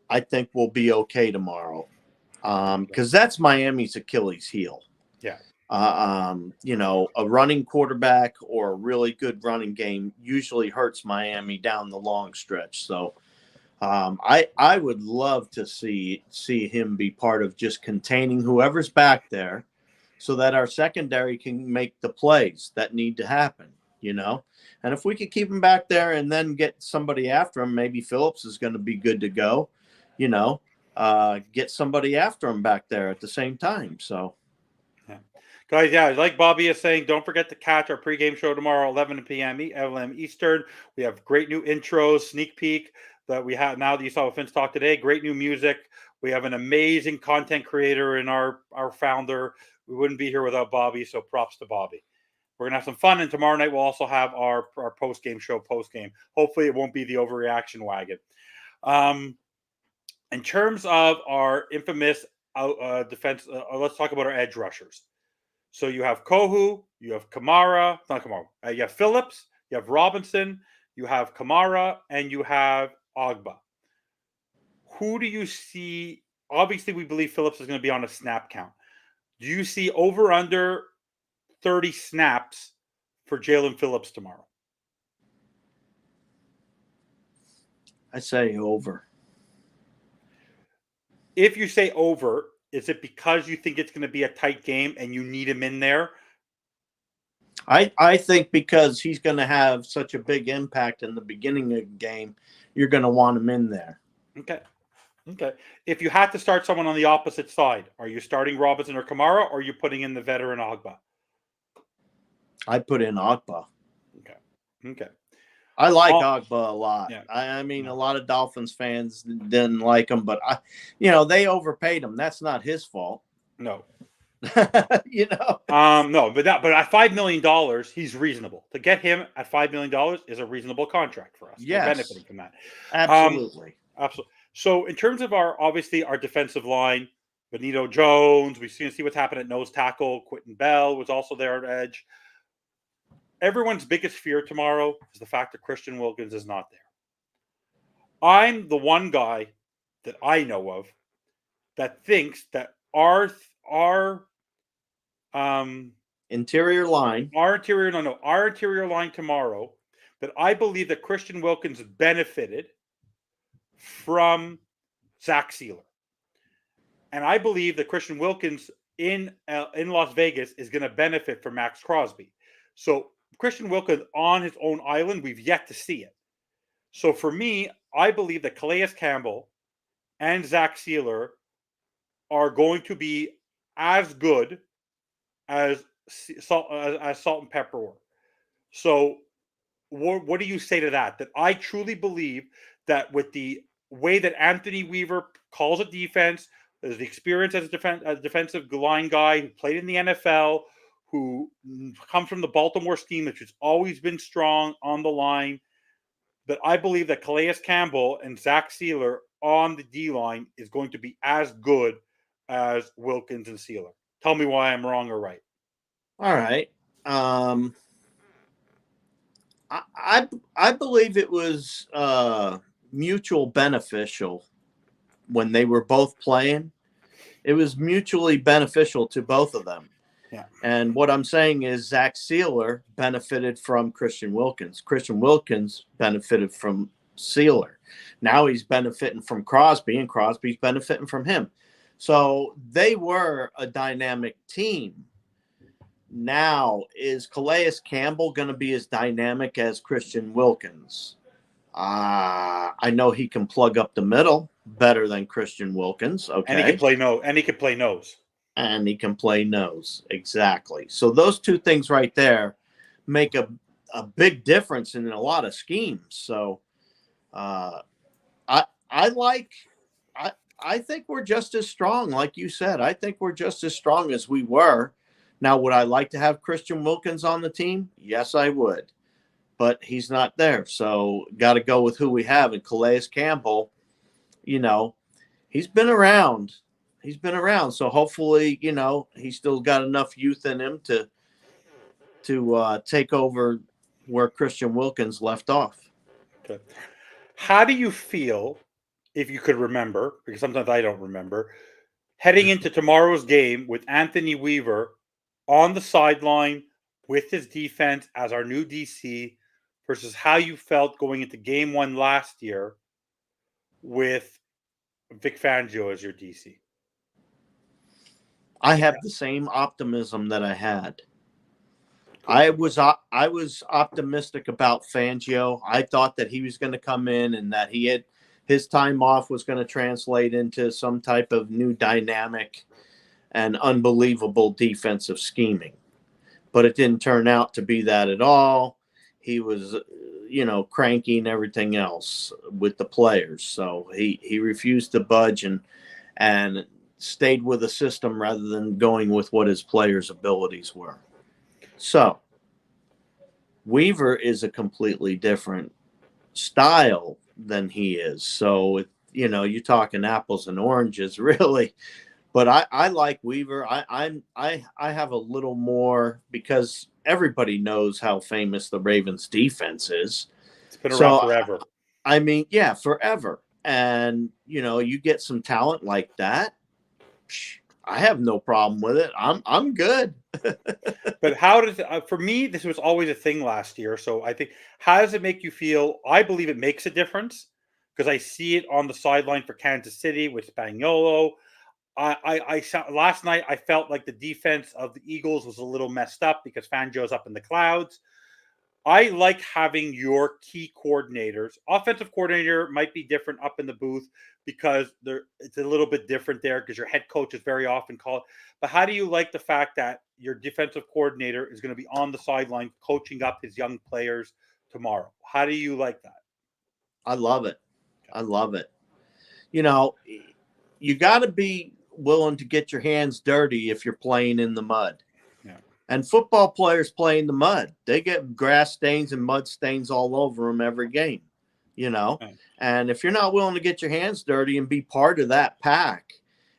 I think we'll be okay tomorrow. Because that's Miami's Achilles heel. Yeah. A running quarterback or a really good running game usually hurts Miami down the long stretch. So I would love to see him be part of just containing whoever's back there so that our secondary can make the plays that need to happen, And if we could keep him back there and then get somebody after him, maybe Phillips is going to be good to go, get somebody after him back there at the same time. So. Guys, yeah, like Bobby is saying, don't forget to catch our pregame show tomorrow, 11 p.m. Eastern. We have great new intros, sneak peek that we have now that you saw with Fin's Talk today. Great new music. We have an amazing content creator in our founder. We wouldn't be here without Bobby, so props to Bobby. We're going to have some fun, and tomorrow night we'll also have our post-game show post-game. Hopefully it won't be the overreaction wagon. In terms of our infamous defense, let's talk about our edge rushers. So you have Kohu, you have Kamara, not Kamara, you have Phillips, you have Robinson, you have Kamara, and you have Ogba. Who do you see? Obviously, we believe Phillips is going to be on a snap count. Do you see over under 30 snaps for Jalen Phillips tomorrow? I say over. If you say over, is it because you think it's going to be a tight game and you need him in there? I think because he's going to have such a big impact in the beginning of the game, you're going to want him in there. Okay. If you had to start someone on the opposite side, are you starting Robinson or Kamara, or are you putting in the veteran Ogba? I put in Ogba. Okay. I like Ogba a lot. Yeah. I mean, a lot of Dolphins fans didn't like him, but they overpaid him. That's not his fault. No. No, but at $5 million, he's reasonable. To get him at $5 million is a reasonable contract for us. Yes. We're benefiting from that. Absolutely. Absolutely. So in terms of our defensive line, Benito Jones, we see what's happened at nose tackle. Quentin Bell was also there at edge. Everyone's biggest fear tomorrow is the fact that Christian Wilkins is not there. I'm the one guy that I know of that thinks that our interior line tomorrow, that I believe that Christian Wilkins benefited from Zach Sealer. And I believe that Christian Wilkins in Las Vegas is going to benefit from Max Crosby. So Christian Wilkins on his own island, we've yet to see it. So for me, I believe that Calais Campbell and Zach Sealer are going to be as good as Salt and Pepper were. So what do you say to that? That I truly believe that with the way that Anthony Weaver calls a defense, there's the experience as a defensive line guy who played in the NFL, who comes from the Baltimore scheme, which has always been strong on the line, that I believe that Calais Campbell and Zach Sealer on the D-line is going to be as good as Wilkins and Sealer. Tell me why I'm wrong or right. All right. I believe it was mutual beneficial when they were both playing. It was mutually beneficial to both of them. Yeah. And what I'm saying is Zach Sealer benefited from Christian Wilkins. Christian Wilkins benefited from Sealer. Now he's benefiting from Crosby, and Crosby's benefiting from him. So they were a dynamic team. Now, is Calais Campbell going to be as dynamic as Christian Wilkins? I know he can plug up the middle better than Christian Wilkins. Okay. And he can play nose. And he can play nose. Exactly. So those two things right there make a big difference in a lot of schemes. So I think we're just as strong, like you said. I think we're just as strong as we were. Now, would I like to have Christian Wilkins on the team? Yes, I would. But he's not there. So got to go with who we have. And Calais Campbell, he's been around. He's been around. So hopefully, he's still got enough youth in him to take over where Christian Wilkins left off. Okay. How do you feel, if you could remember, because sometimes I don't remember, heading into tomorrow's game with Anthony Weaver on the sideline with his defense as our new DC versus how you felt going into game one last year with Vic Fangio as your DC? I have the same optimism that I had. I was optimistic about Fangio. I thought that he was going to come in and that his time off was going to translate into some type of new dynamic and unbelievable defensive scheming. But it didn't turn out to be that at all. He was, cranky and everything else with the players. So he refused to budge and stayed with the system rather than going with what his players' abilities were. So Weaver is a completely different style than he is. So, you're talking apples and oranges, really. But I like Weaver. I have a little more because everybody knows how famous the Ravens defense is. It's been around forever. I mean, yeah, forever. And, you get some talent like that. I have no problem with it. I'm good. But how does for me, this was always a thing last year. So I think, how does it make you feel? I believe it makes a difference because I see it on the sideline for Kansas City with Spaniolo. Last night I felt like the defense of the Eagles was a little messed up because Fangio's up in the clouds. I like having your key coordinators. Offensive coordinator might be different up in the booth because it's a little bit different there because your head coach is very often called. But how do you like the fact that your defensive coordinator is going to be on the sideline coaching up his young players tomorrow? How do you like that? I love it. I love it. You got to be willing to get your hands dirty if you're playing in the mud. Yeah. And football players play in the mud. They get grass stains and mud stains all over them every game, Right. And if you're not willing to get your hands dirty and be part of that pack,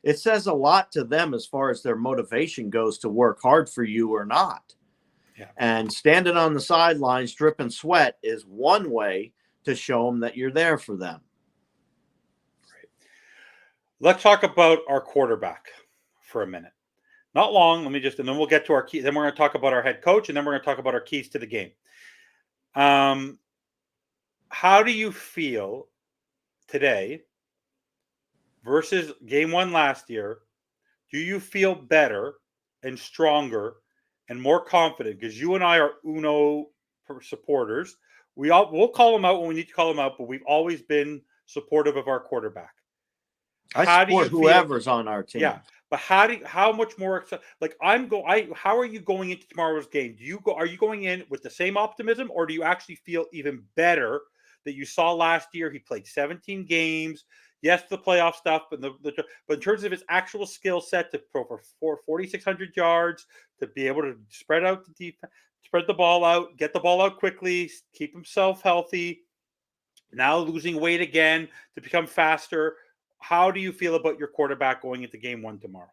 it says a lot to them as far as their motivation goes to work hard for you or not. Yeah. And standing on the sidelines, dripping sweat is one way to show them that you're there for them. Let's talk about our quarterback for a minute. Not long. And then we'll get to our key. Then we're going to talk about our head coach, and then we're going to talk about our keys to the game. How do you feel today versus game one last year? Do you feel better and stronger and more confident? Because you and I are Uno supporters. We'll call them out when we need to call them out, but we've always been supportive of our quarterback. I support whoever's on our team. Yeah, but how much more? How are you going into tomorrow's game? Are you going in with the same optimism, or do you actually feel even better that you saw last year? He played 17 games. Yes, the playoff stuff, but in terms of his actual skill set to throw for 4,600 yards, to be able to spread the ball out, get the ball out quickly, keep himself healthy. Now losing weight again to become faster. How do you feel about your quarterback going into game one tomorrow?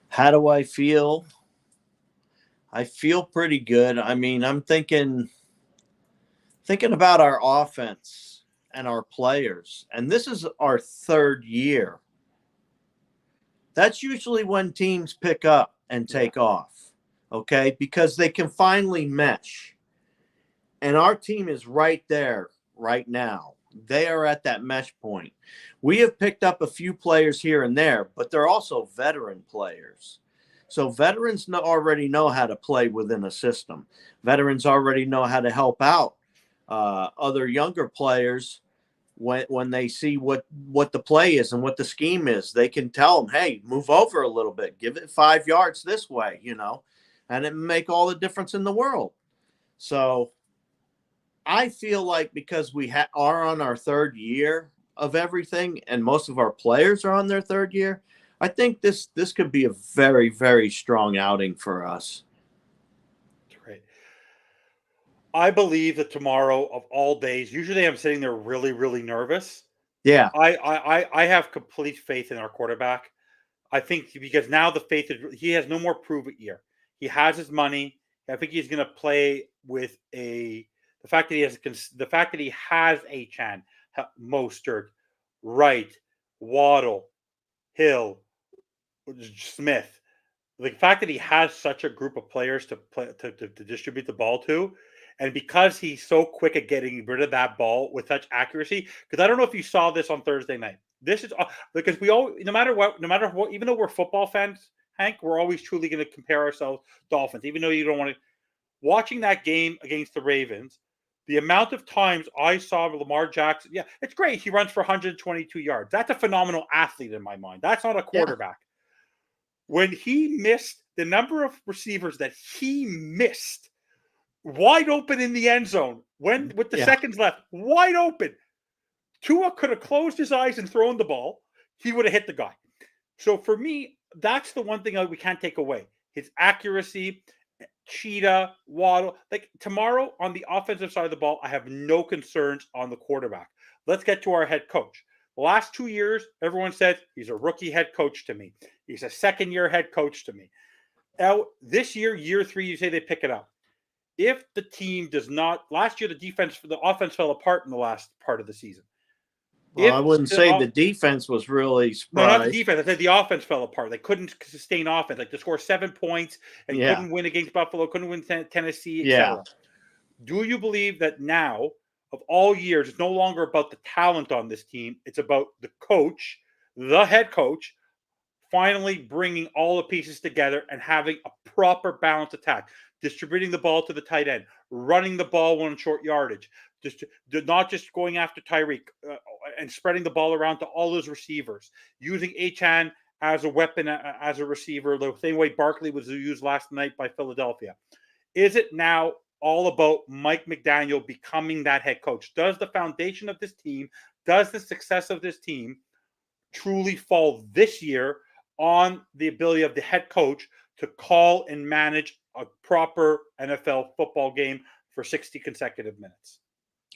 How do I feel? I feel pretty good. I mean, I'm thinking about our offense and our players, and this is our third year. That's usually when teams pick up and take off, okay? Because they can finally mesh. And our team is right there right now. They are at that mesh point. We have picked up a few players here and there, but they're also veteran players. So veterans already know how to play within a system. Veterans already know how to help out other younger players when they see what the play is and what the scheme is. They can tell them, hey, move over a little bit, give it 5 yards this way, and it make all the difference in the world. So I feel like because we are on our third year of everything and most of our players are on their third year, I think this could be a very, very strong outing for us. Great. I believe that tomorrow, of all days, usually I'm sitting there really, really nervous. Yeah. I have complete faith in our quarterback. I think because now the faith is he has no more prove it year. He has his money. I think he's going to play with the fact that he has a Chan, Mostert, Wright, Waddle, Hill, Smith. The fact that he has such a group of players to play to distribute the ball to, and because he's so quick at getting rid of that ball with such accuracy, because I don't know if you saw this on Thursday night. This is because we all, no matter what, even though we're football fans, Hank, we're always truly going to compare ourselves to Dolphins, even though you don't want to. Watching that game against the Ravens, the amount of times I saw Lamar Jackson, yeah, it's great. He runs for 122 yards. That's a phenomenal athlete in my mind. That's not a quarterback. Yeah. When he missed the number of receivers that he missed wide open in the end zone, when with the seconds left, wide open, Tua could have closed his eyes and thrown the ball. He would have hit the guy. So for me, that's the one thing we can't take away. His accuracy, Cheetah, Waddle. Like tomorrow on the offensive side of the ball, I have no concerns on the quarterback. Let's get to our head coach. The last 2 years, everyone said he's a rookie head coach to me. He's a second-year head coach to me. Now, this year, year 3, you say they pick it up. If the team does not, last year the offense fell apart in the last part of the season. Well, I wouldn't say the defense was really surprised. No, not the defense. I said the offense fell apart. They couldn't sustain offense. Like to score 7 points and couldn't win against Buffalo, couldn't win Tennessee, etc. Do you believe that now, of all years, it's no longer about the talent on this team. It's about the coach, the head coach, finally bringing all the pieces together and having a proper balanced attack, distributing the ball to the tight end, running the ball on short yardage, not just going after Tyreek and spreading the ball around to all those receivers, using Achane as a weapon, as a receiver, the same way Barkley was used last night by Philadelphia. Is it now all about Mike McDaniel becoming that head coach? Does the foundation of this team, does the success of this team truly fall this year on the ability of the head coach to call and manage a proper NFL football game for 60 consecutive minutes?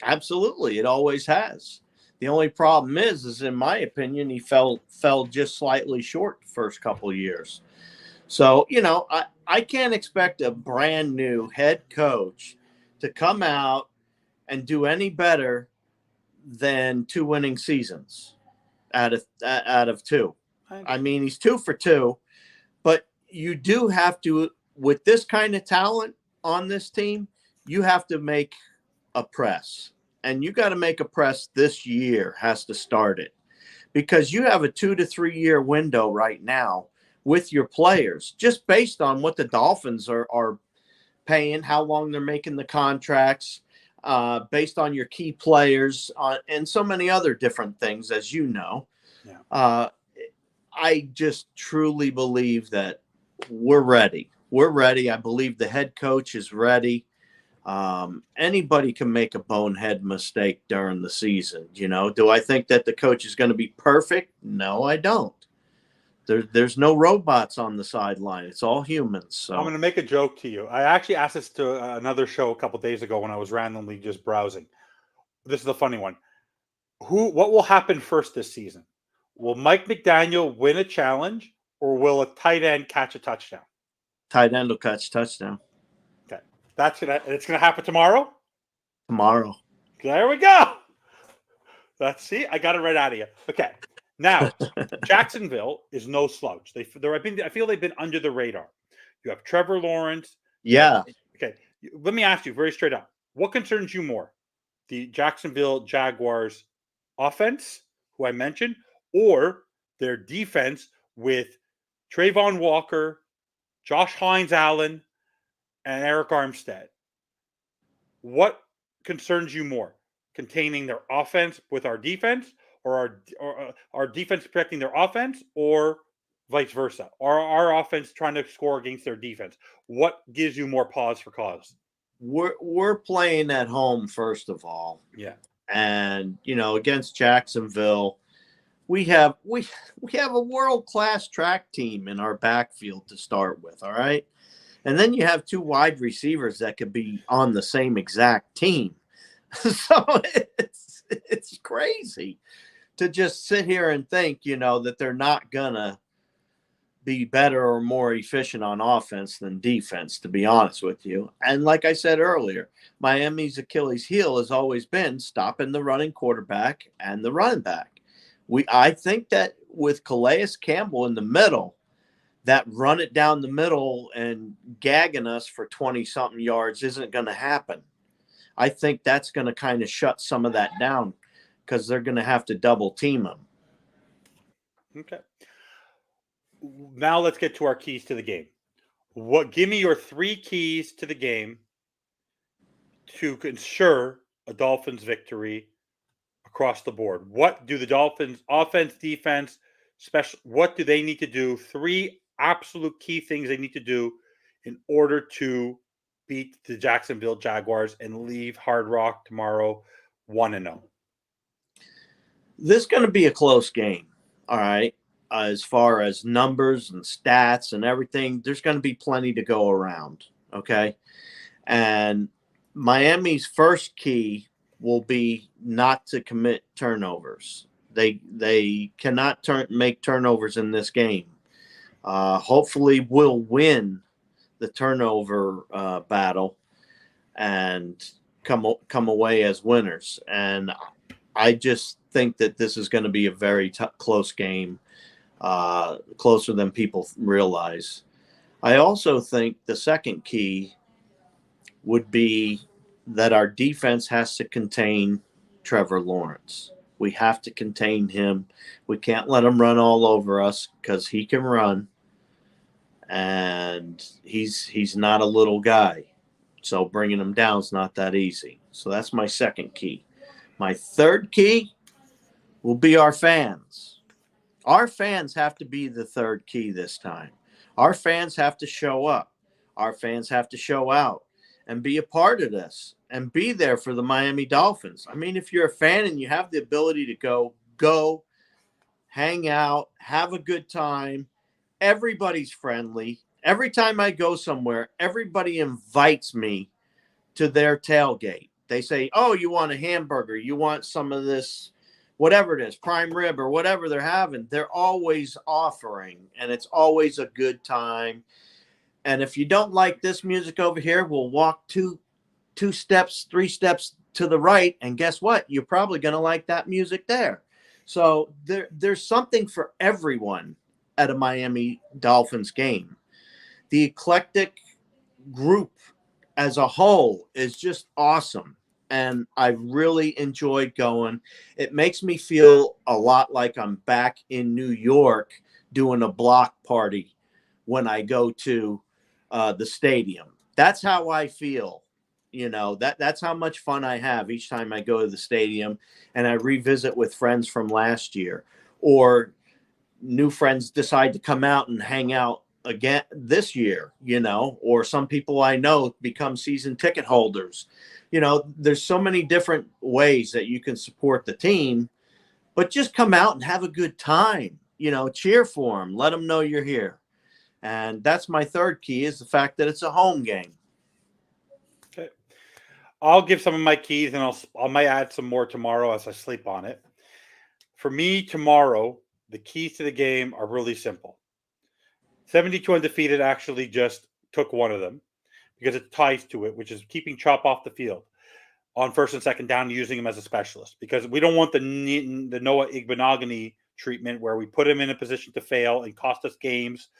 Absolutely. It always has. The only problem is in my opinion, he fell just slightly short the first couple of years. So, I can't expect a brand new head coach to come out and do any better than 2 winning seasons out of 2. I mean, he's 2 for 2, but you do have to, with this kind of talent on this team, you have to make a press. And you got to make a press this year, has to start it. Because you have a 2 to 3 year window right now with your players, just based on what the Dolphins are paying, how long they're making the contracts, based on your key players, and so many other different things, as you know. Yeah. I just truly believe that we're ready. We're ready. I believe the head coach is ready. Anybody can make a bonehead mistake during the season. Do I think that the coach is going to be perfect? No, I don't. There's no robots on the sideline. It's all humans. So I'm going to make a joke to you. I actually asked this to another show a couple days ago when I was randomly just browsing. This is the funny one. What will happen first this season? Will Mike McDaniel win a challenge, or will a tight end catch a touchdown? Tight end will catch a touchdown. Okay, it's gonna happen tomorrow. Tomorrow. There we go. See, I got it right out of you. Okay, now Jacksonville is no slouch. I feel they've been under the radar. You have Trevor Lawrence. Yeah. Okay, let me ask you very straight up. What concerns you more, the Jacksonville Jaguars offense, who I mentioned, or their defense with Trayvon Walker, Josh Hines-Allen, and Eric Armstead? What concerns you more? Containing their offense with our defense, or our defense protecting their offense, or vice versa? Or our offense trying to score against their defense? What gives you more pause for cause? We're playing at home, first of all. Yeah. And, against Jacksonville, we have a world-class track team in our backfield to start with, all right? And then you have 2 wide receivers that could be on the same exact team. So it's crazy. to just sit here and think, that they're not gonna be better or more efficient on offense than defense, to be honest with you. And like I said earlier, Miami's Achilles heel has always been stopping the running quarterback and the running back. I think that with Calais Campbell in the middle, that run it down the middle and gagging us for 20 something yards isn't going to happen. I think that's going to kind of shut some of that down because they're going to have to double team him. Okay. Now let's get to our keys to the game. Give me your 3 keys to the game to ensure a Dolphins victory across the board. What do the Dolphins offense, defense, what do they need to do? 3 absolute key things they need to do in order to beat the Jacksonville Jaguars and leave Hard Rock tomorrow 1-0. This is going to be a close game. All right. As far as numbers and stats and everything, there's going to be plenty to go around. Okay. And Miami's first key will be not to commit turnovers. They cannot make turnovers in this game. Hopefully we'll win the turnover battle and come away as winners. And I just think that this is going to be a very close game, closer than people realize. I also think the second key would be that our defense has to contain Trevor Lawrence. We have to contain him. We can't let him run all over us because he can run, and he's not a little guy. So bringing him down is not that easy. So that's my second key. My third key will be our fans. Our fans have to be the third key this time. Our fans have to show up. Our fans have to show out and be a part of this and be there for the Miami Dolphins. I mean, if you're a fan and you have the ability to go, hang out, have a good time, everybody's friendly. Every time I go somewhere, everybody invites me to their tailgate. They say, oh, you want a hamburger? You want some of this, whatever it is, prime rib or whatever they're having. They're always offering, and it's always a good time. And if you don't like this music over here, we'll walk two steps, 3 steps to the right, and guess what? You're probably going to like that music there. So there's something for everyone at a Miami Dolphins game. The eclectic group as a whole is just awesome. And I really enjoyed going. It makes me feel a lot like I'm back in New York doing a block party when I go to the stadium. That's how I feel. That's how much fun I have each time I go to the stadium and I revisit with friends from last year, or new friends decide to come out and hang out again this year, or some people I know become season ticket holders. There's so many different ways that you can support the team, but just come out and have a good time, cheer for them, let them know you're here. And that's my third key, is the fact that it's a home game. Okay. I'll give some of my keys, and I might add some more tomorrow as I sleep on it. For me tomorrow, the keys to the game are really simple. 72 undefeated actually just took one of them because it ties to it, which is keeping Chop off the field on first and second down, using him as a specialist, because we don't want the Noah Igbenogany treatment where we put him in a position to fail and cost us games.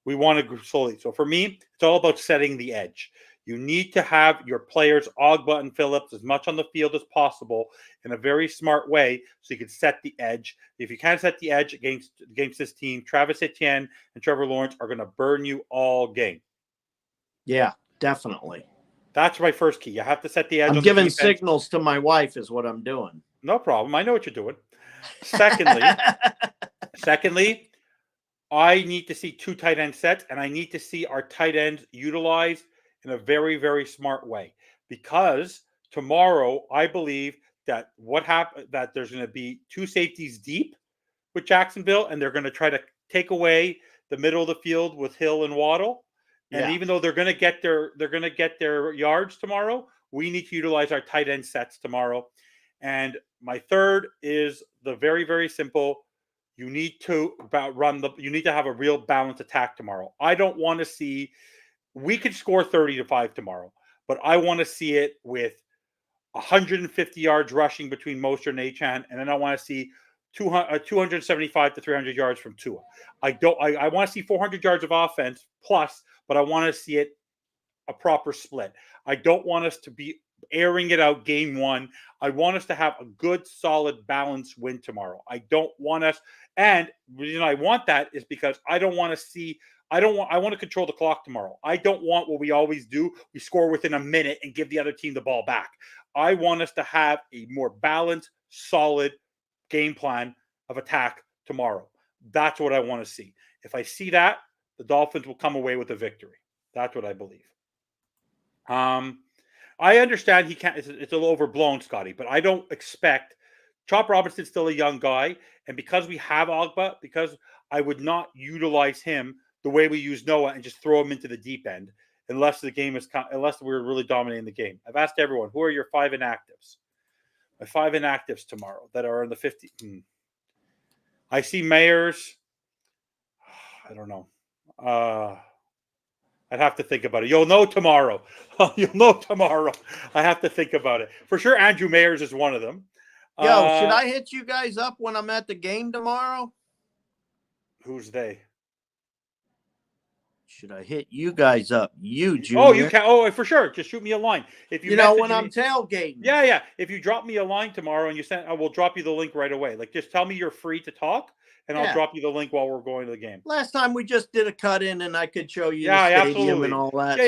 We want to slowly. So for me, it's all about setting the edge. You need to have your players, Ogba and Phillips, as much on the field as possible in a very smart way so you can set the edge. If you can't set the edge against this team, Travis Etienne and Trevor Lawrence are going to burn you all game. Yeah, definitely. That's my first key. You have to set the edge. I'm giving signals to my wife is what I'm doing. No problem. I know what you're doing. Secondly, I need to see 2 tight end sets, and I need to see our tight ends utilized in a very, very smart way. Because tomorrow, I believe that that there's going to be 2 safeties deep with Jacksonville, and they're going to try to take away the middle of the field with Hill and Waddle. And even though they're going to get their yards tomorrow, we need to utilize our tight end sets tomorrow. And My third is the very, very simple. You need to you need to have a real balanced attack tomorrow. I don't want to see, we could score 30-5 tomorrow, but I want to see it with 150 yards rushing between Mostert and Achane, and then I want to see 275 to 300 yards from Tua. I want to see 400 yards of offense plus, but I want to see it a proper split. I don't want us to be airing it out game one. I want us to have a good, solid, balanced win tomorrow. I don't want us, and the reason I want that is because I want to control the clock tomorrow. I don't want what we always do. We score within a minute and give the other team the ball back. I want us to have a more balanced, solid game plan of attack tomorrow. That's what I want to see. If I see that, the Dolphins will come away with a victory. That's what I believe. I understand he can't. It's a little overblown, Scotty, but I don't expect. Chop Robinson's still a young guy, and because we have Ogba, because I would not utilize him the way we use Noah and just throw him into the deep end unless we're really dominating the game. I've asked everyone, who are your 5 inactives? My 5 inactives tomorrow that are in the 50. I see Mayers. I don't know. I'd have to think about it. You'll know tomorrow. You'll know tomorrow. I have to think about it. For sure, Andrew Mayers is one of them. Yo, should I hit you guys up when I'm at the game tomorrow? Who's they? Should I hit you guys up? You, Junior. Oh, you can. Oh, for sure. Just shoot me a line. If you know when I'm tailgating. Yeah. If you drop me a line tomorrow and I will drop you the link right away. Like, just tell me you're free to talk, and I'll drop you the link while we're going to the game. Last time we just did a cut in, and I could show you the stadium absolutely. And all that.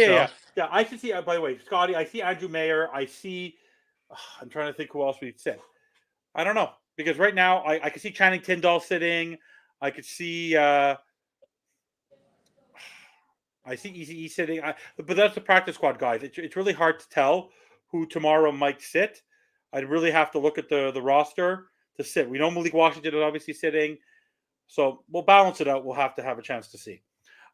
Yeah. I can see. By the way, Scotty, I see Andrew Mayer. I see. I'm trying to think who else we'd sit. I don't know, because right now I can see Channing Tindall sitting. I could see. I see ECE sitting, but that's the practice squad guys. It's really hard to tell who tomorrow might sit. I'd really have to look at the roster to sit. We know Malik Washington is obviously sitting, so we'll balance it out. We'll have to have a chance to see.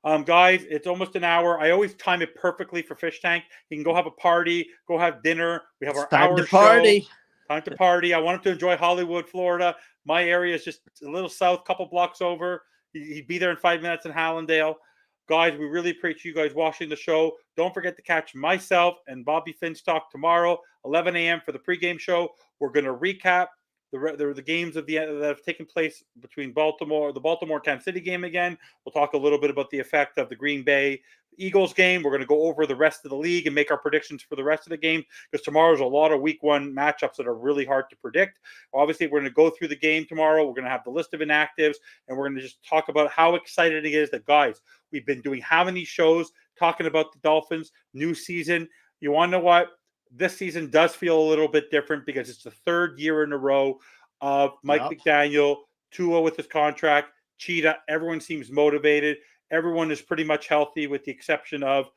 Guys, it's almost an hour. I always time it perfectly for Fish Tank. You can go have a party, go have dinner. We have our hour party. Show. Time to party. I want him to enjoy Hollywood, Florida. My area is just a little south, couple blocks over. He'd be there in 5 minutes in Hallandale. Guys, we really appreciate you guys watching the show. Don't forget to catch myself and Bobby Finstock tomorrow, 11 a.m. for the pregame show. We're going to recap the games that have taken place between the Baltimore-Kansas City game again. We'll talk a little bit about the effect of the Green Bay Eagles game. We're going to go over the rest of the league and make our predictions for the rest of the game, because tomorrow's a lot of week 1 matchups that are really hard to predict. Obviously, we're going to go through the game tomorrow. We're going to have the list of inactives, and we're going to just talk about how excited it is that, guys, we've been doing how many shows talking about the Dolphins, new season. You want to know what? This season does feel a little bit different because it's the 3rd year in a row of Mike McDaniel, Tua with his contract, Cheetah. Everyone seems motivated. Everyone is pretty much healthy with the exception of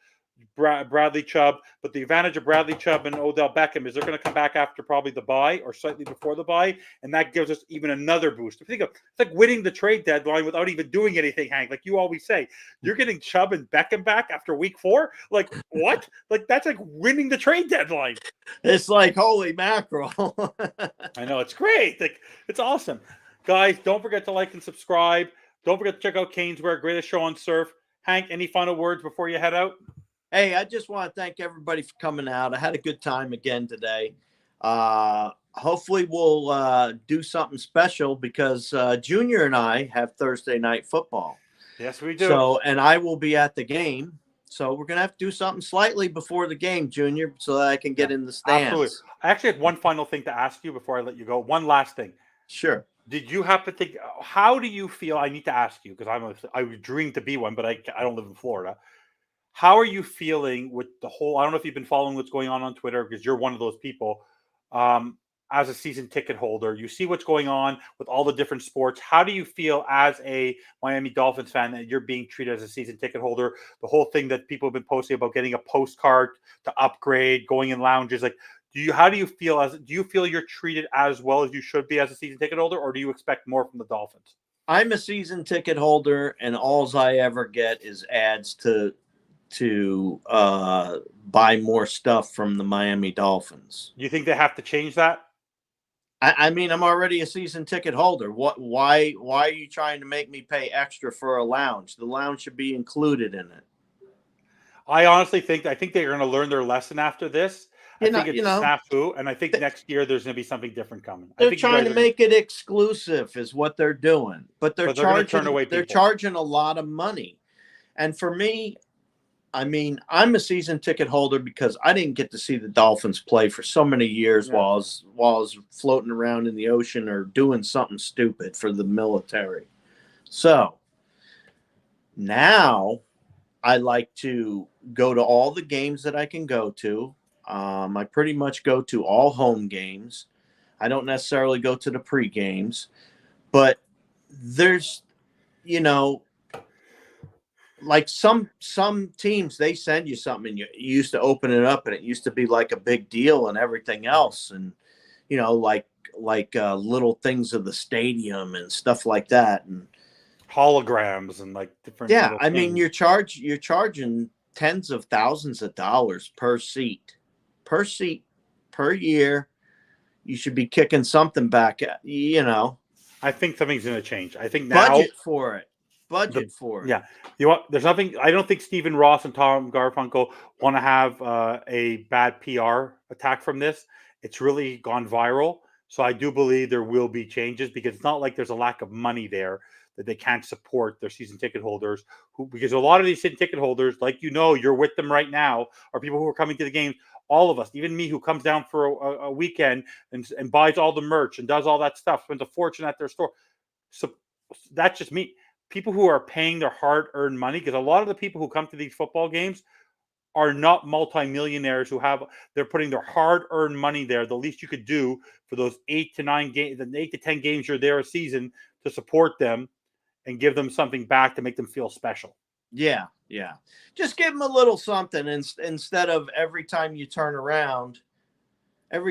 Bradley Chubb. But the advantage of Bradley Chubb and Odell Beckham is they're going to come back after probably the bye or slightly before the bye, and that gives us even another boost. If you think of, it's like winning the trade deadline without even doing anything, Hank. Like you always say, you're getting Chubb and Beckham back after week 4. Like what? Like that's like winning the trade deadline. It's like holy mackerel. I know, it's great. Like it's awesome, guys. Don't forget to like and subscribe. Don't forget to check out Caneswear, greatest show on surf. Hank, any final words before you head out? Hey, I just want to thank everybody for coming out. I had a good time again today. Hopefully we'll do something special because Junior and I have Thursday night football. Yes, we do. So, and I will be at the game. So we're going to have to do something slightly before the game, Junior, so that I can get in the stands. Absolutely. I actually had one final thing to ask you before I let you go. One last thing. Sure. Did you have to think, how do you feel? I need to ask you because I would dream to be one, but I don't live in Florida. How are you feeling with the whole, I don't know if you've been following what's going on Twitter because you're one of those people, as a season ticket holder, you see what's going on with all the different sports. How do you feel as a Miami Dolphins fan that you're being treated as a season ticket holder? The whole thing that people have been posting about getting a postcard to upgrade, going in lounges, like, how do you feel you're treated as well as you should be as a season ticket holder, or do you expect more from the Dolphins? I'm a season ticket holder, and all I ever get is ads to buy more stuff from the Miami Dolphins. You think they have to change that? I mean, I'm already a season ticket holder. Why are you trying to make me pay extra for a lounge? The lounge should be included in it. I honestly think they're going to learn their lesson after this. I You know, think it's you a know, snafu, and I think next year there's going to be something different coming. I they're think you trying guys to are going to, make it exclusive is what they're doing. But but they're going to turn away they're people. charging a lot of money. And for me, I mean, I'm a season ticket holder because I didn't get to see the Dolphins play for so many years Yeah. while I was floating around in the ocean or doing something stupid for the military. So now I like to go to all the games that I can go to. I pretty much go to all home games. I don't necessarily go to the pre games, but there's, you know, like some teams, they send you something and you used to open it up and it used to be like a big deal and everything else, and like little things of the stadium and stuff like that. And Holograms and like different. yeah, little I mean, things. you're charging tens of thousands of dollars per seat per year. You should be kicking something back at, I think something's going to change. I think now budget for it. Budget for it. Yeah, there's nothing. I don't think Stephen Ross and Tom Garfunkel want to have a bad PR attack from this. It's really gone viral, so I do believe there will be changes because it's not like there's a lack of money there that they can't support their season ticket holders. Because a lot of these season ticket holders, like you're with them right now, are people who are coming to the games. All of us, even me, who comes down for a weekend and buys all the merch and does all that stuff, spends a fortune at their store. So that's just me. People who are paying their hard-earned money, because a lot of the people who come to these football games are not multimillionaires they're putting their hard-earned money there. The least you could do for those 8 to 9 games, the 8 to 10 games you're there a season, to support them and give them something back to make them feel special. Yeah. Just give them a little something instead of every time you turn around, they're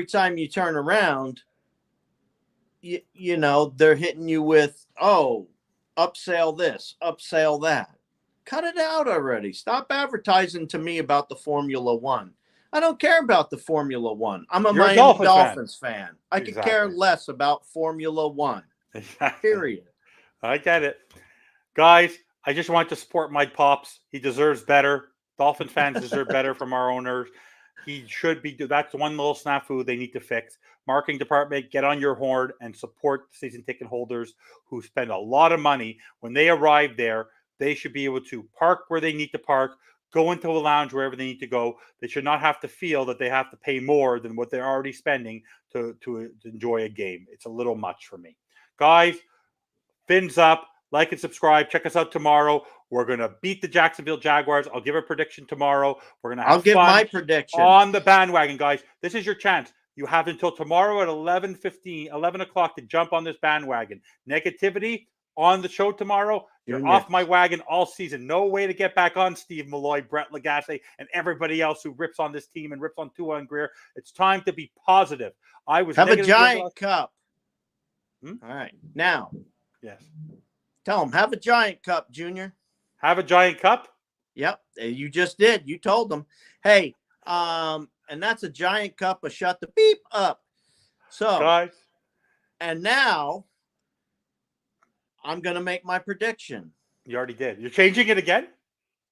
hitting you with, oh, upsell this, upsell that. Cut it out already. Stop advertising to me about the Formula One. I don't care about the Formula One. I'm a Miami Dolphins fan. I could care less about Formula One. Exactly. Period. I get it. Guys, I just want to support Mike Pops. He deserves better. Dolphin fans deserve better from our owners. He should be. That's one little snafu they need to fix. Marketing department, get on your horn and support season ticket holders who spend a lot of money. When they arrive there, they should be able to park where they need to park, go into a lounge wherever they need to go. They should not have to feel that they have to pay more than what they're already spending to enjoy a game. It's a little much for me. Guys, fins up. Like and subscribe. Check us out tomorrow. We're going to beat the Jacksonville Jaguars. I'll give a prediction tomorrow. We're going to have I'll give my prediction on the bandwagon, guys. This is your chance. You have until tomorrow at 11 o'clock to jump on this bandwagon. Negativity on the show tomorrow. You're off my wagon all season. No way to get back on Steve Malloy, Brett Lagasse, and everybody else who rips on this team and rips on Tua and Greer. It's time to be positive. Have a giant cup. All right. Now. Yes. Tell them, have a giant cup, Junior. Have a giant cup? Yep. You just did. You told them. Hey, and that's a giant cup of shut the beep up. So, guys. And now I'm going to make my prediction. You already did. You're changing it again?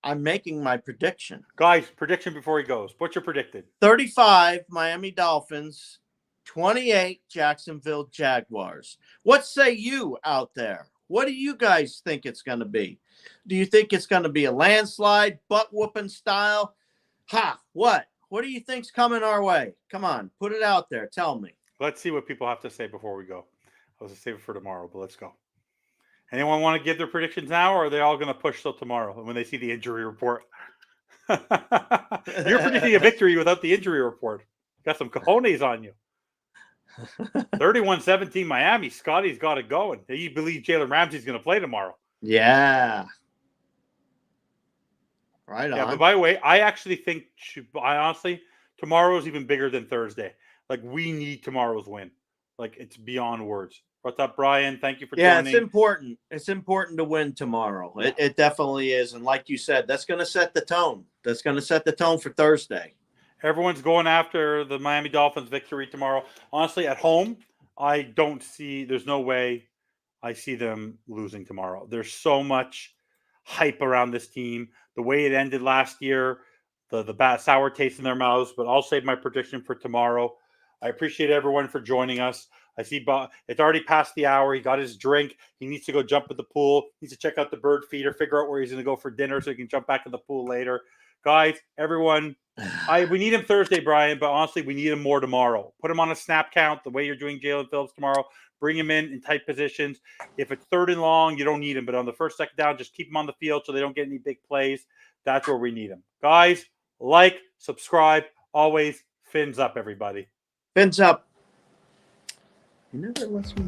I'm making my prediction. Guys, prediction before he goes. What's your predicted? 35 Miami Dolphins, 28 Jacksonville Jaguars. What say you out there? What do you guys think it's going to be? Do you think it's going to be a landslide, butt whooping style? What? What do you think's coming our way? Come on, put it out there. Tell me. Let's see what people have to say before we go. I was going to save it for tomorrow, but let's go. Anyone want to give their predictions now, or are they all going to push till tomorrow when they see the injury report? You're predicting a victory without the injury report. Got some cojones on you. 31-17 Miami. Scotty's got it going. You believe Jalen Ramsey's going to play tomorrow? Yeah. Right on. Yeah, but by the way, I actually think, tomorrow is even bigger than Thursday. Like, we need tomorrow's win. Like, it's beyond words. What's up, Brian? Thank you for joining. Yeah, it's important. It's important to win tomorrow. Yeah. It definitely is. And like you said, that's going to set the tone. That's going to set the tone for Thursday. Everyone's going after the Miami Dolphins victory tomorrow. Honestly, at home, there's no way I see them losing tomorrow. There's so much hype around this team. The way it ended last year, the bad sour taste in their mouths, but I'll save my prediction for tomorrow. I appreciate everyone for joining us. I see Bob, it's already past the hour. He got his drink. He needs to go jump at the pool. He needs to check out the bird feeder, figure out where he's going to go for dinner so he can jump back in the pool later. Guys, everyone, we need him Thursday, Brian, but honestly, we need him more tomorrow. Put him on a snap count the way you're doing Jalen Phillips tomorrow. Bring him in tight positions. If it's third and long, you don't need him. But on the first, second down, just keep him on the field so they don't get any big plays. That's where we need him. Guys, like, subscribe. Always fins up, everybody. Fins up. You never lets me.